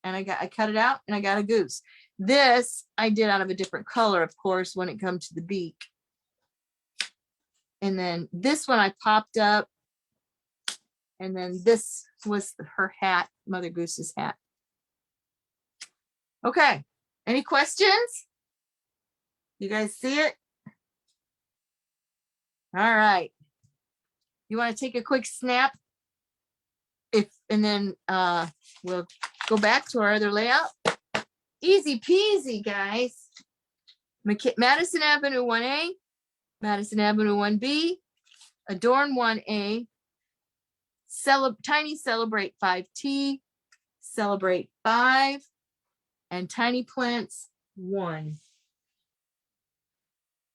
and I cut it out and I got a goose. This I did out of a different color, of course, when it comes to the beak. And then this one I popped up. And then this was her hat, Mother Goose's hat. Okay, any questions? You guys see it? All right. You want to take a quick snap? And then we'll go back to our other layout. Easy peasy, guys. Madison Avenue 1A, Madison Avenue 1B, Adorn 1A, Tiny Celebrate 5T, Celebrate 5, and Tiny Plants 1.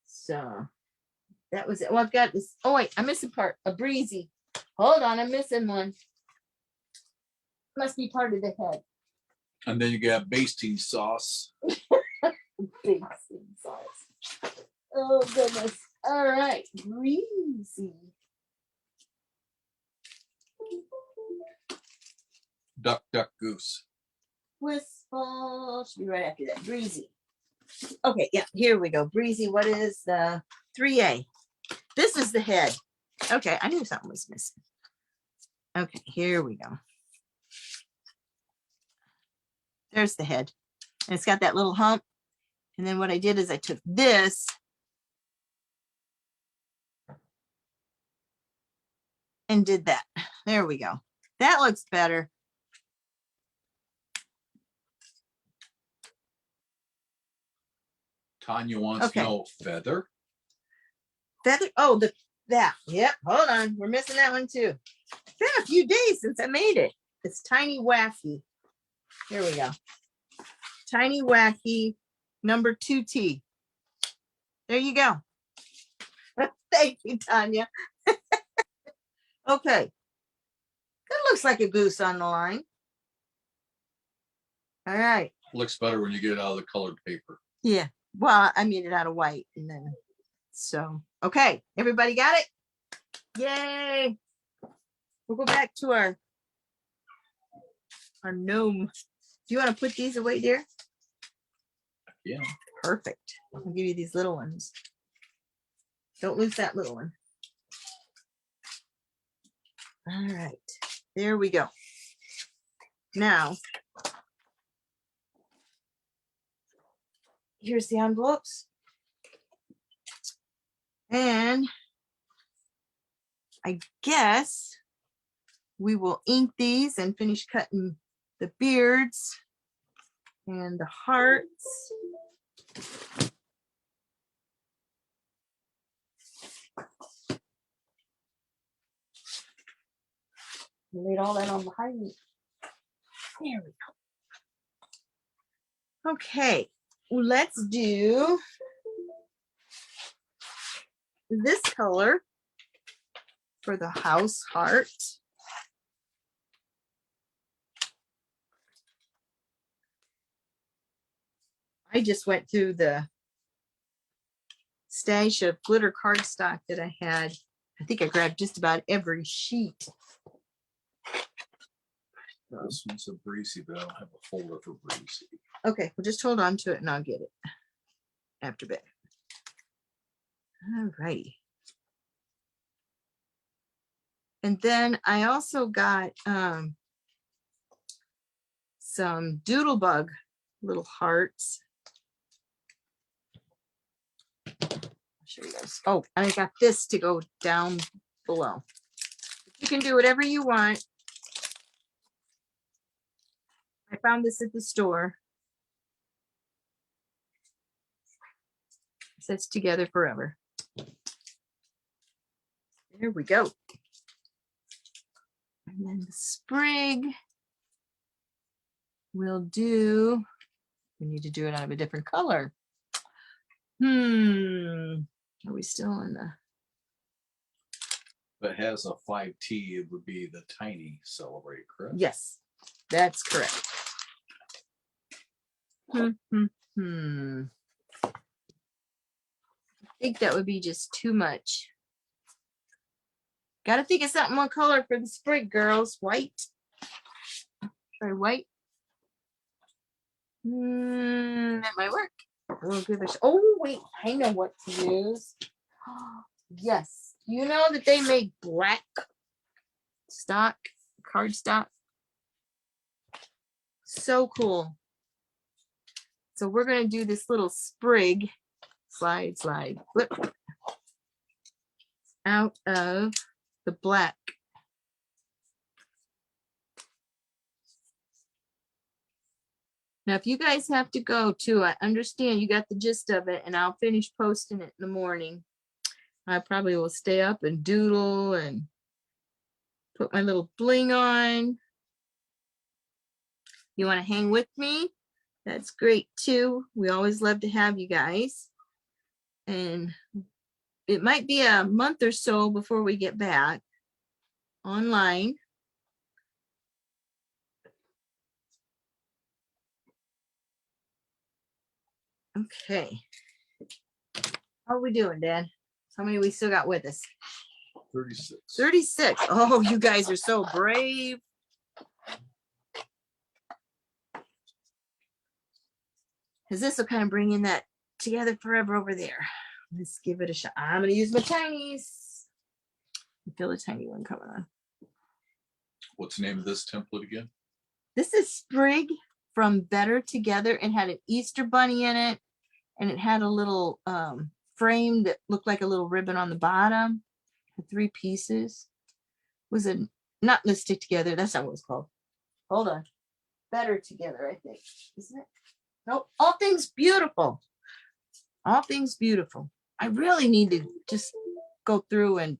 So that was it. Well, I've got this. Oh, wait, I'm missing part. A breezy. Hold on, I'm missing one. Must be part of the head. And then you got basting sauce. Big sauce. Oh, goodness. All right, breezy. Duck, duck, goose. Wistful. Should be right after that. Breezy. Okay, yeah, here we go. Breezy, what is the 3A? This is the head. Okay, I knew something was missing. Okay, here we go. There's the head. And it's got that little hump. And then what I did is I took this and did that. There we go. That looks better. Tanya wants to know feather. Feather. Oh, that. Yep. Hold on. We're missing that one too. It's been a few days since I made it. It's tiny wacky. Here we go. Tiny wacky number 2T. There you go. Thank you, Tanya. Okay. That looks like a goose on the line. All right. Looks better when you get it out of the colored paper. Yeah. Well, I made it out of white and then so okay. Everybody got it? Yay. We'll go back to our gnome. Do you want to put these away, dear? Yeah. Perfect. I'll give you these little ones. Don't lose that little one. All right. There we go. Now, here's the envelopes. And I guess we will ink these and finish cutting the beards and the hearts. Laid all that on behind me. There we go. Okay, let's do this color for the house heart. I just went through the stash of glitter cardstock that I had. I think I grabbed just about every sheet. This one's a breezy, but I don't have a folder for breezy. Okay, well, just hold on to it and I'll get it after bed. All right. And then I also got some Doodlebug little hearts. I'll show you guys. Oh, I got this to go down below. You can do whatever you want. I found this at the store. It sits together forever. There we go. And then the sprig we'll do. We need to do it out of a different color. Are we still in the? If it has a 5T, it would be the tiny celebrate, correct? Yes, that's correct. I think that would be just too much. Got to think of something more color for the sprig, girls. White. Try white. That might work. We'll give it. Oh wait, I know what to use. Yes, you know that they make black stock cardstock. So cool. So we're gonna do this little sprig. Slide, slide, flip out of the black. Now, if you guys have to go too, I understand you got the gist of it, and I'll finish posting it in the morning. I probably will stay up and doodle and put my little bling on. You want to hang with me? That's great too. We always love to have you guys. And it might be a month or so before we get back online. Okay. How are we doing, Dad? How many we still got with us? 36. 36. Oh, you guys are so brave. Because this will kind of bring in that together forever over there. Let's give it a shot. I'm going to use my tinies. I feel a tiny one coming on. What's the name of this template again? This is Sprig from Better Together. It had an Easter bunny in it, and it had a little frame that looked like a little ribbon on the bottom. 3 pieces. It was a not Let's Stick Together. That's not what it's called. Hold on. Better Together, I think. Isn't it? Nope. All Things Beautiful. All Things Beautiful. I really need to just go through and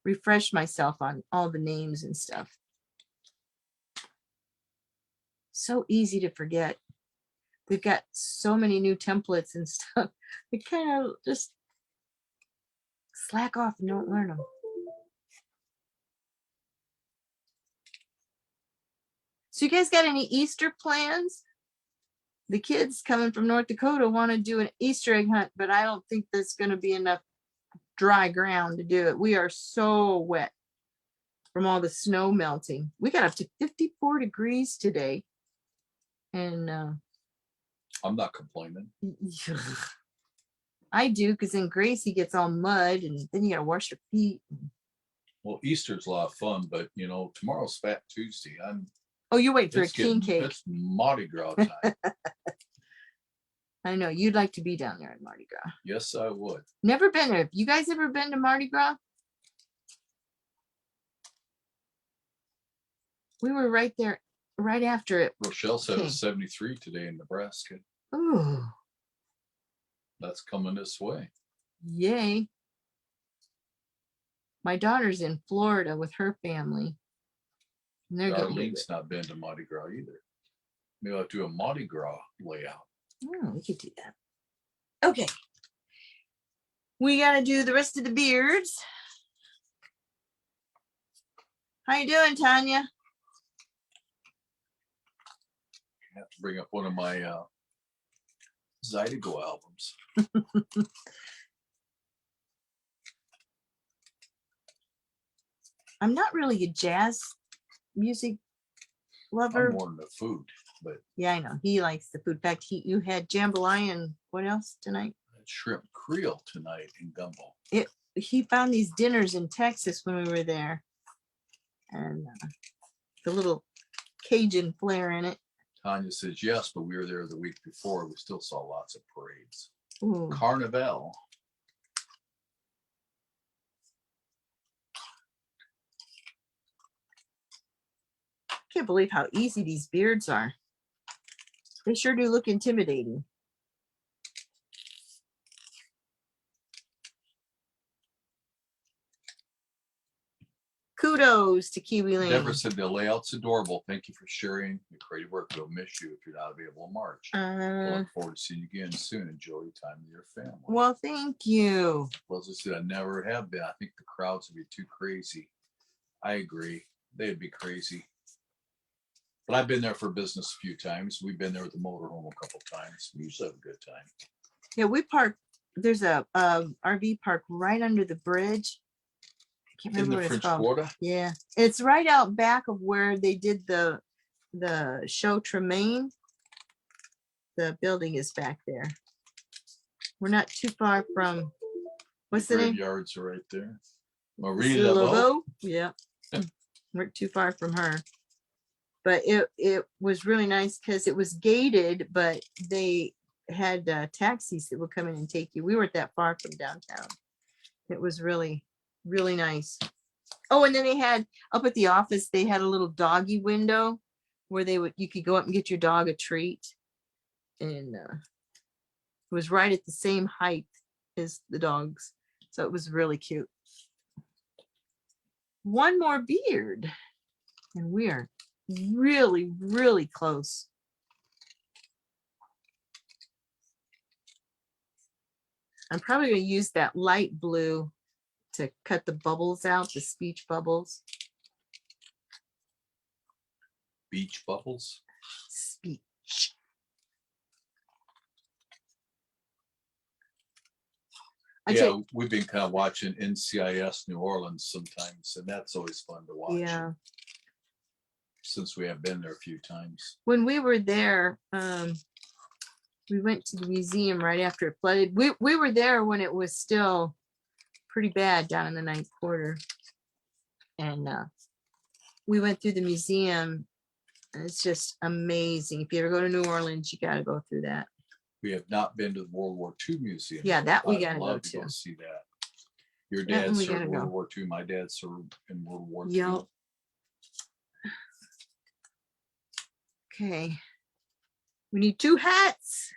refresh myself on all the names and stuff. So easy to forget. They've got so many new templates and stuff. I kind of just slack off and don't learn them. So you guys got any Easter plans? The kids coming from North Dakota want to do an Easter egg hunt, but I don't think there's going to be enough dry ground to do it. We are so wet from all the snow melting. We got up to 54 degrees today. And I'm not complaining. I do, because then Gracie gets all mud and then you got to wash your feet. Well, Easter's a lot of fun, but you know, tomorrow's Fat Tuesday. Oh, you're waiting for a It's king getting- cake. It's Mardi Gras time. I know you'd like to be down there at Mardi Gras. Yes, I would. Never been there. You guys ever been to Mardi Gras? We were right there, right after it. Rochelle said it Okay. was 73 today in Nebraska. Ooh, That's coming this way. yay. My daughter's in Florida with her family. And they're getting bigger. Darlene's not been to Mardi Gras either. Maybe I'll do a Mardi Gras layout. Oh, we could do that. Okay. We got to do the rest of the beards. How you doing, Tanya? I have to bring up one of my Zydeco albums. I'm not really a jazz music lover. I'm more into food, but Yeah, I know. He likes the food. In fact, you had jambalaya and what else tonight? shrimp Creole tonight in gumbo. He found these dinners in Texas when we were there. And the little Cajun flair in it. Tanya says yes, but we were there the week before. We still saw lots of parades. Ooh. Carnival. Can't believe how easy these beards are. They sure do look intimidating. Kudos to Kiwi Lane. Deborah said the layout's adorable. Thank you for sharing the creative work. We'll miss you if you're not available in March. We'll look forward to seeing you again soon. Enjoy your time with your family. Well, thank you. Well, as I said, I never have been. I think the crowds would be too crazy. I agree. They'd be crazy. But I've been there for business a few times. We've been there with the motorhome a couple times. We usually have a good time. Yeah, we park. There's a RV park right under the bridge. I can't In remember the what French it's called. Quarter? Yeah, it's right out back of where they did the show Tremaine. The building is back there. We're not too far from what's the name? Graveyards are right there. Marie Laveau. Laveau. Yeah, we're too far from her. But it was really nice because it was gated, but they had taxis that would come in and take you. We weren't that far from downtown. It was really, really nice. Oh, and then they had up at the office, they had a little doggy window where you could go up and get your dog a treat. And it was right at the same height as the dogs. So it was really cute. One more beard. And we are really, really close. I'm probably going to use that light blue to cut the bubbles out, the speech bubbles. Beach bubbles. Speech. Yeah, we've been kind of watching NCIS New Orleans sometimes, and that's always fun to watch. Yeah. Since we have been there a few times. When we were there, we went to the museum right after it flooded. We were there when it was still pretty bad down in the ninth quarter. And we went through the museum. And it's just amazing. If you ever go to New Orleans, you got to go through that. We have not been to the World War II Museum. Yeah, that we I'd got to go love to. See that. Your That dad one we served gotta World go. War II. My dad served in World War II. Yep. Okay. We need 2 hats.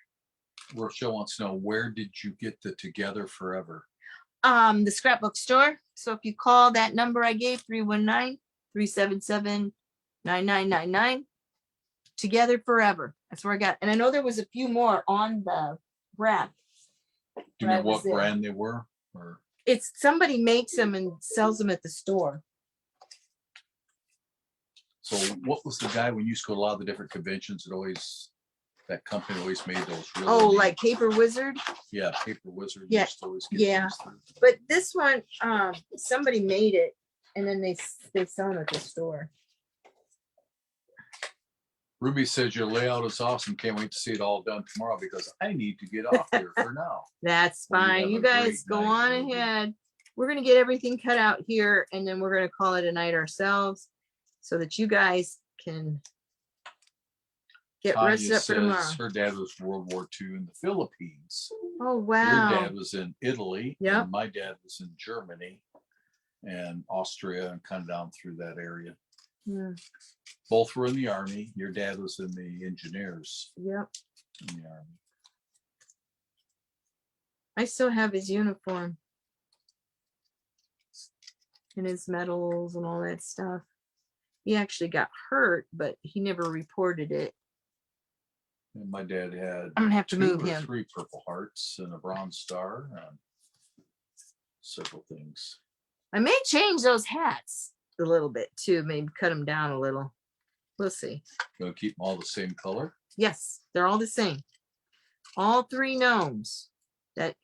Rochelle wants to know, where did you get the Together Forever? The scrapbook store. So if you call that number I gave, 319-377-9999, Together Forever. That's where I got. And I know there was a few more on the rack. Do you know what brand they were? Or It's somebody makes them and sells them at the store. so what was the guy when you used to go to a lot of the different conventions that company always made those really Oh, neat- like Paper Wizard. Yeah, Paper Wizard. Yeah, used to always get yeah. those through. But this one, somebody made it and then they sell them at the store. Ruby says your layout is awesome. Can't wait to see it all done tomorrow because I need to get off here for now. That's Well, you fine. have You a guys great go night, on Ruby. ahead. We're going to get everything cut out here and then we're going to call it a night ourselves so that you guys can get Tanya rested up for tomorrow. says her dad was World War II in the Philippines. Oh, Your wow. dad was in Italy. Yep. And my dad was in Germany and Austria and kind of down through that area. Yeah. Both were in the army. Your dad was in the engineers Yep. in the army. I still have his uniform and his medals and all that stuff. He actually got hurt, but he never reported it. And my dad had I'm gonna have to 2 move or him. 3 Purple Hearts and a Bronze Star and several things. I may change those hats a little bit too, maybe cut them down a little. We'll see. Gonna keep them all the same color. Yes, they're all the same. All 3 gnomes. That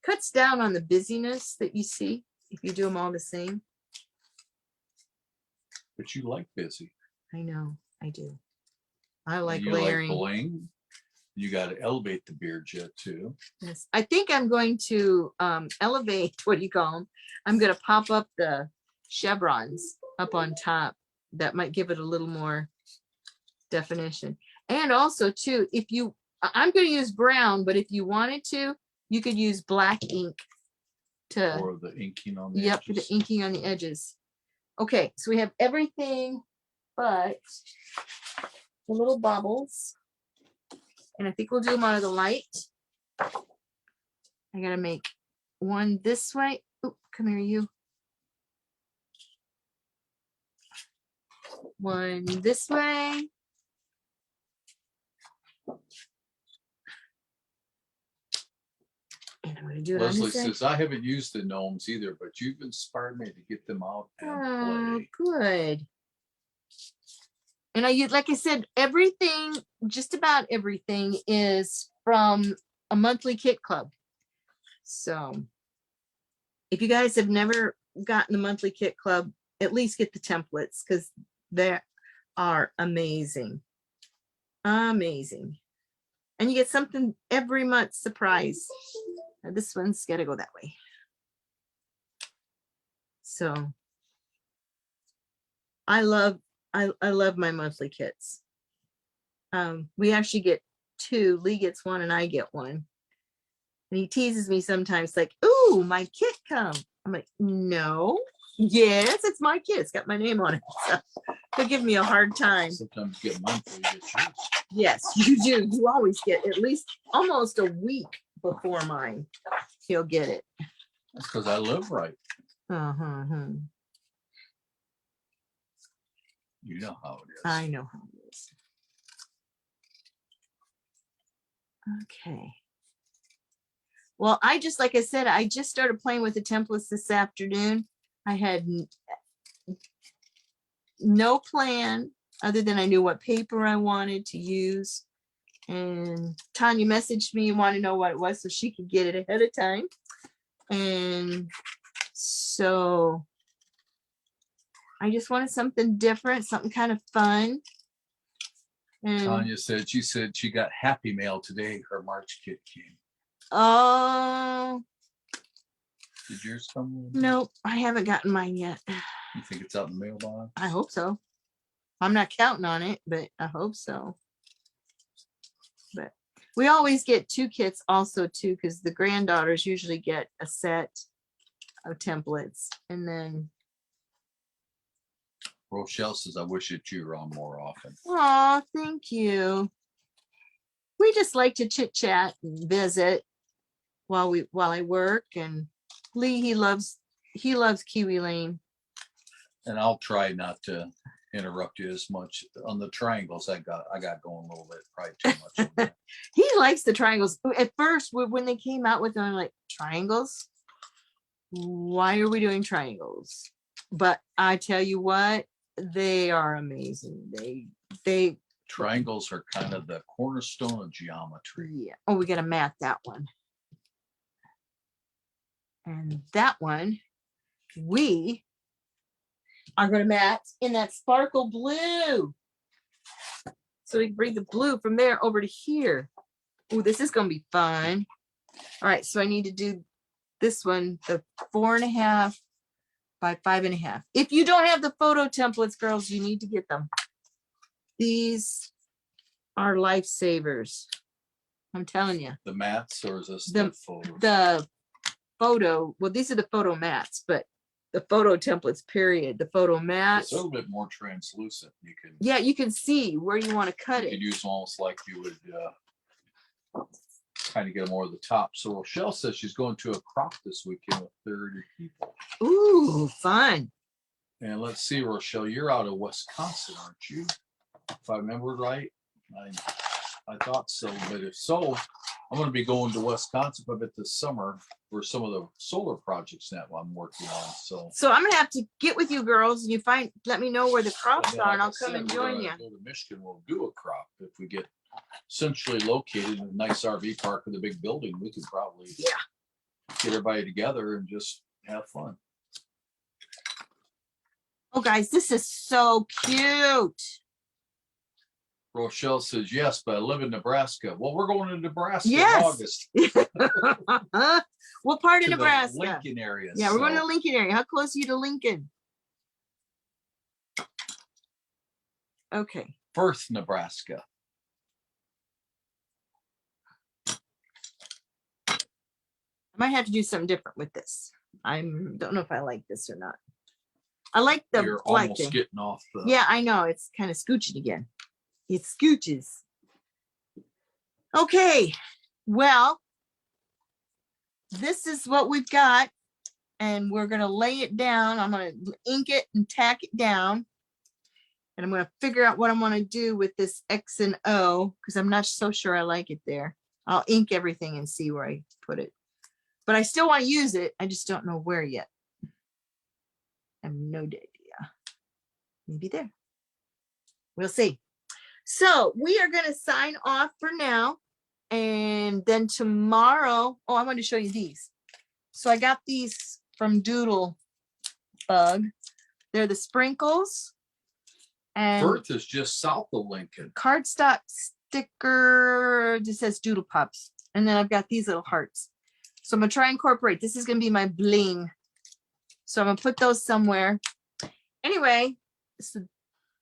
cuts down on the busyness that you see if you do them all the same. But you like busy. I know, I do. I And like you layering. like bling. You got to elevate the beard jet too. Yes, I think I'm going to elevate, what do you call them? I'm going to pop up the chevrons up on top. That might give it a little more definition. And also too, if you, I'm going to use brown, but if you wanted to, you could use black ink to, Or the inking on the yep, for the edges. inking on the edges. Okay, so we have everything but the little bubbles. And I think we'll do them out of the light. I gotta make one this way. Oop, come here, you. One this way. And I'm gonna do it on Leslie this side. says, I haven't used the gnomes either, but you've inspired me to get them out and Oh, play. good. And I use, like I said, everything, just about everything is from a monthly kit club. So if you guys have never gotten the monthly kit club, at least get the templates because they are amazing. Amazing. And you get something every month surprise. Now this one's got to go that way. So I love my monthly kits. We actually get 2. Lee gets 1 and I get 1. And he teases me sometimes like, ooh, my kit come. I'm like, no, yes, it's my kit. It's got my name on it. So he'll give me a hard time. Sometimes you get monthly, you get yours. Yes, you do. You always get at least almost a week before mine. He'll get it. That's because I live right. Uh-huh. You know how it is. I know how it is. Okay. Well, like I said, I just started playing with the templates this afternoon. I had no plan other than I knew what paper I wanted to use. And Tanya messaged me and wanted to know what it was so she could get it ahead of time. And so I just wanted something different, something kind of fun. And Tanya said she got Happy Mail today. Her March kit came. oh, Did yours come? no, I haven't gotten mine yet. You think it's out in the mailbox? I hope so. I'm not counting on it, but I hope so. But we always get 2 kits also too, because the granddaughters usually get a set of templates. And then, Rochelle says, I wish that you were on more often. oh, thank you. We just like to chit chat and visit while I work. And Lee, he loves Kiwi Lane. And I'll try not to interrupt you as much on the triangles. I got going a little bit, probably too much. on that. He likes the triangles. At first, when they came out with them, I'm like, triangles? Why are we doing triangles? But I tell you what, they are amazing. They Triangles are kind of the cornerstone of geometry. yeah. Oh, we got to mat that one. And that one, we are going to mat in that sparkle blue. So we can bring the blue from there over to here. Oh, this is going to be fun. All right, so I need to do this one, the 4.5 by 5.5. If you don't have the photo templates, girls, you need to get them. These are lifesavers. I'm telling you. The mats, or is this The- the photos? The photo, well, these are the photo mats, but the photo templates, period. The photo It's mats. a little bit more translucent. You can Yeah, you can see where you want to cut you could it. use them almost like you would kind of get them over the top. So Rochelle says she's going to a crop this weekend with 30 people. Ooh, fun. And let's see, Rochelle, you're out of Wisconsin, aren't you? If I remember right. I thought so, but if so, I'm going to be going to Wisconsin a bit this summer for some of the solar projects that I'm working on. So I'm gonna have to get with you girls, and you let me know where the crops then, are, like and I I'll come said, and we're join gonna you. Go to Michigan, we'll do a crop. If we get centrally located in a nice RV park with a big building, we could probably get everybody together and just have fun. Oh, guys, this is so cute. Rochelle says, yes, but I live in Nebraska. Well, we're going to Nebraska Yes. in August. What part of To the Nebraska? Lincoln area. Yeah, we're going to so- Lincoln area. How close are you to Lincoln? Okay. Firth, Nebraska. I might have to do something different with this. I don't know if I like this or not. I like the You're black almost thing. getting off the. Yeah, I know. It's kind of scooching again. It scooches. Okay. Well, this is what we've got. And we're going to lay it down. I'm going to ink it and tack it down. And I'm going to figure out what I want to do with this X and O because I'm not so sure I like it there. I'll ink everything and see where I put it. But I still want to use it. I just don't know where yet. I have no idea. Maybe there. We'll see. So we are going to sign off for now. And then tomorrow, oh, I want to show you these. So I got these from Doodle Bug. They're the sprinkles. And Firth is just south of Lincoln. cardstock sticker that says Doodle Pops. And then I've got these little hearts. So I'm going to try and incorporate. This is going to be my bling. So I'm going to put those somewhere. Anyway, so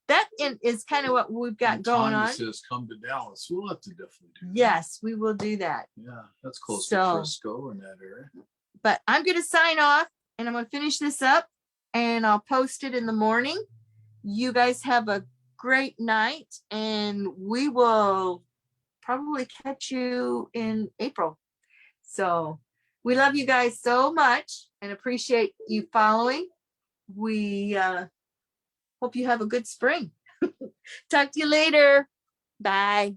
that is kind of what we've got And going Tanya on. says, come to Dallas. We'll have to definitely do that. Yes, we will do that. Yeah, that's close So- to Frisco in that area. But I'm going to sign off and I'm going to finish this up and I'll post it in the morning. You guys have a great night and we will probably catch you in April. So we love you guys so much and appreciate you following. We hope you have a good spring. Talk to you later. Bye.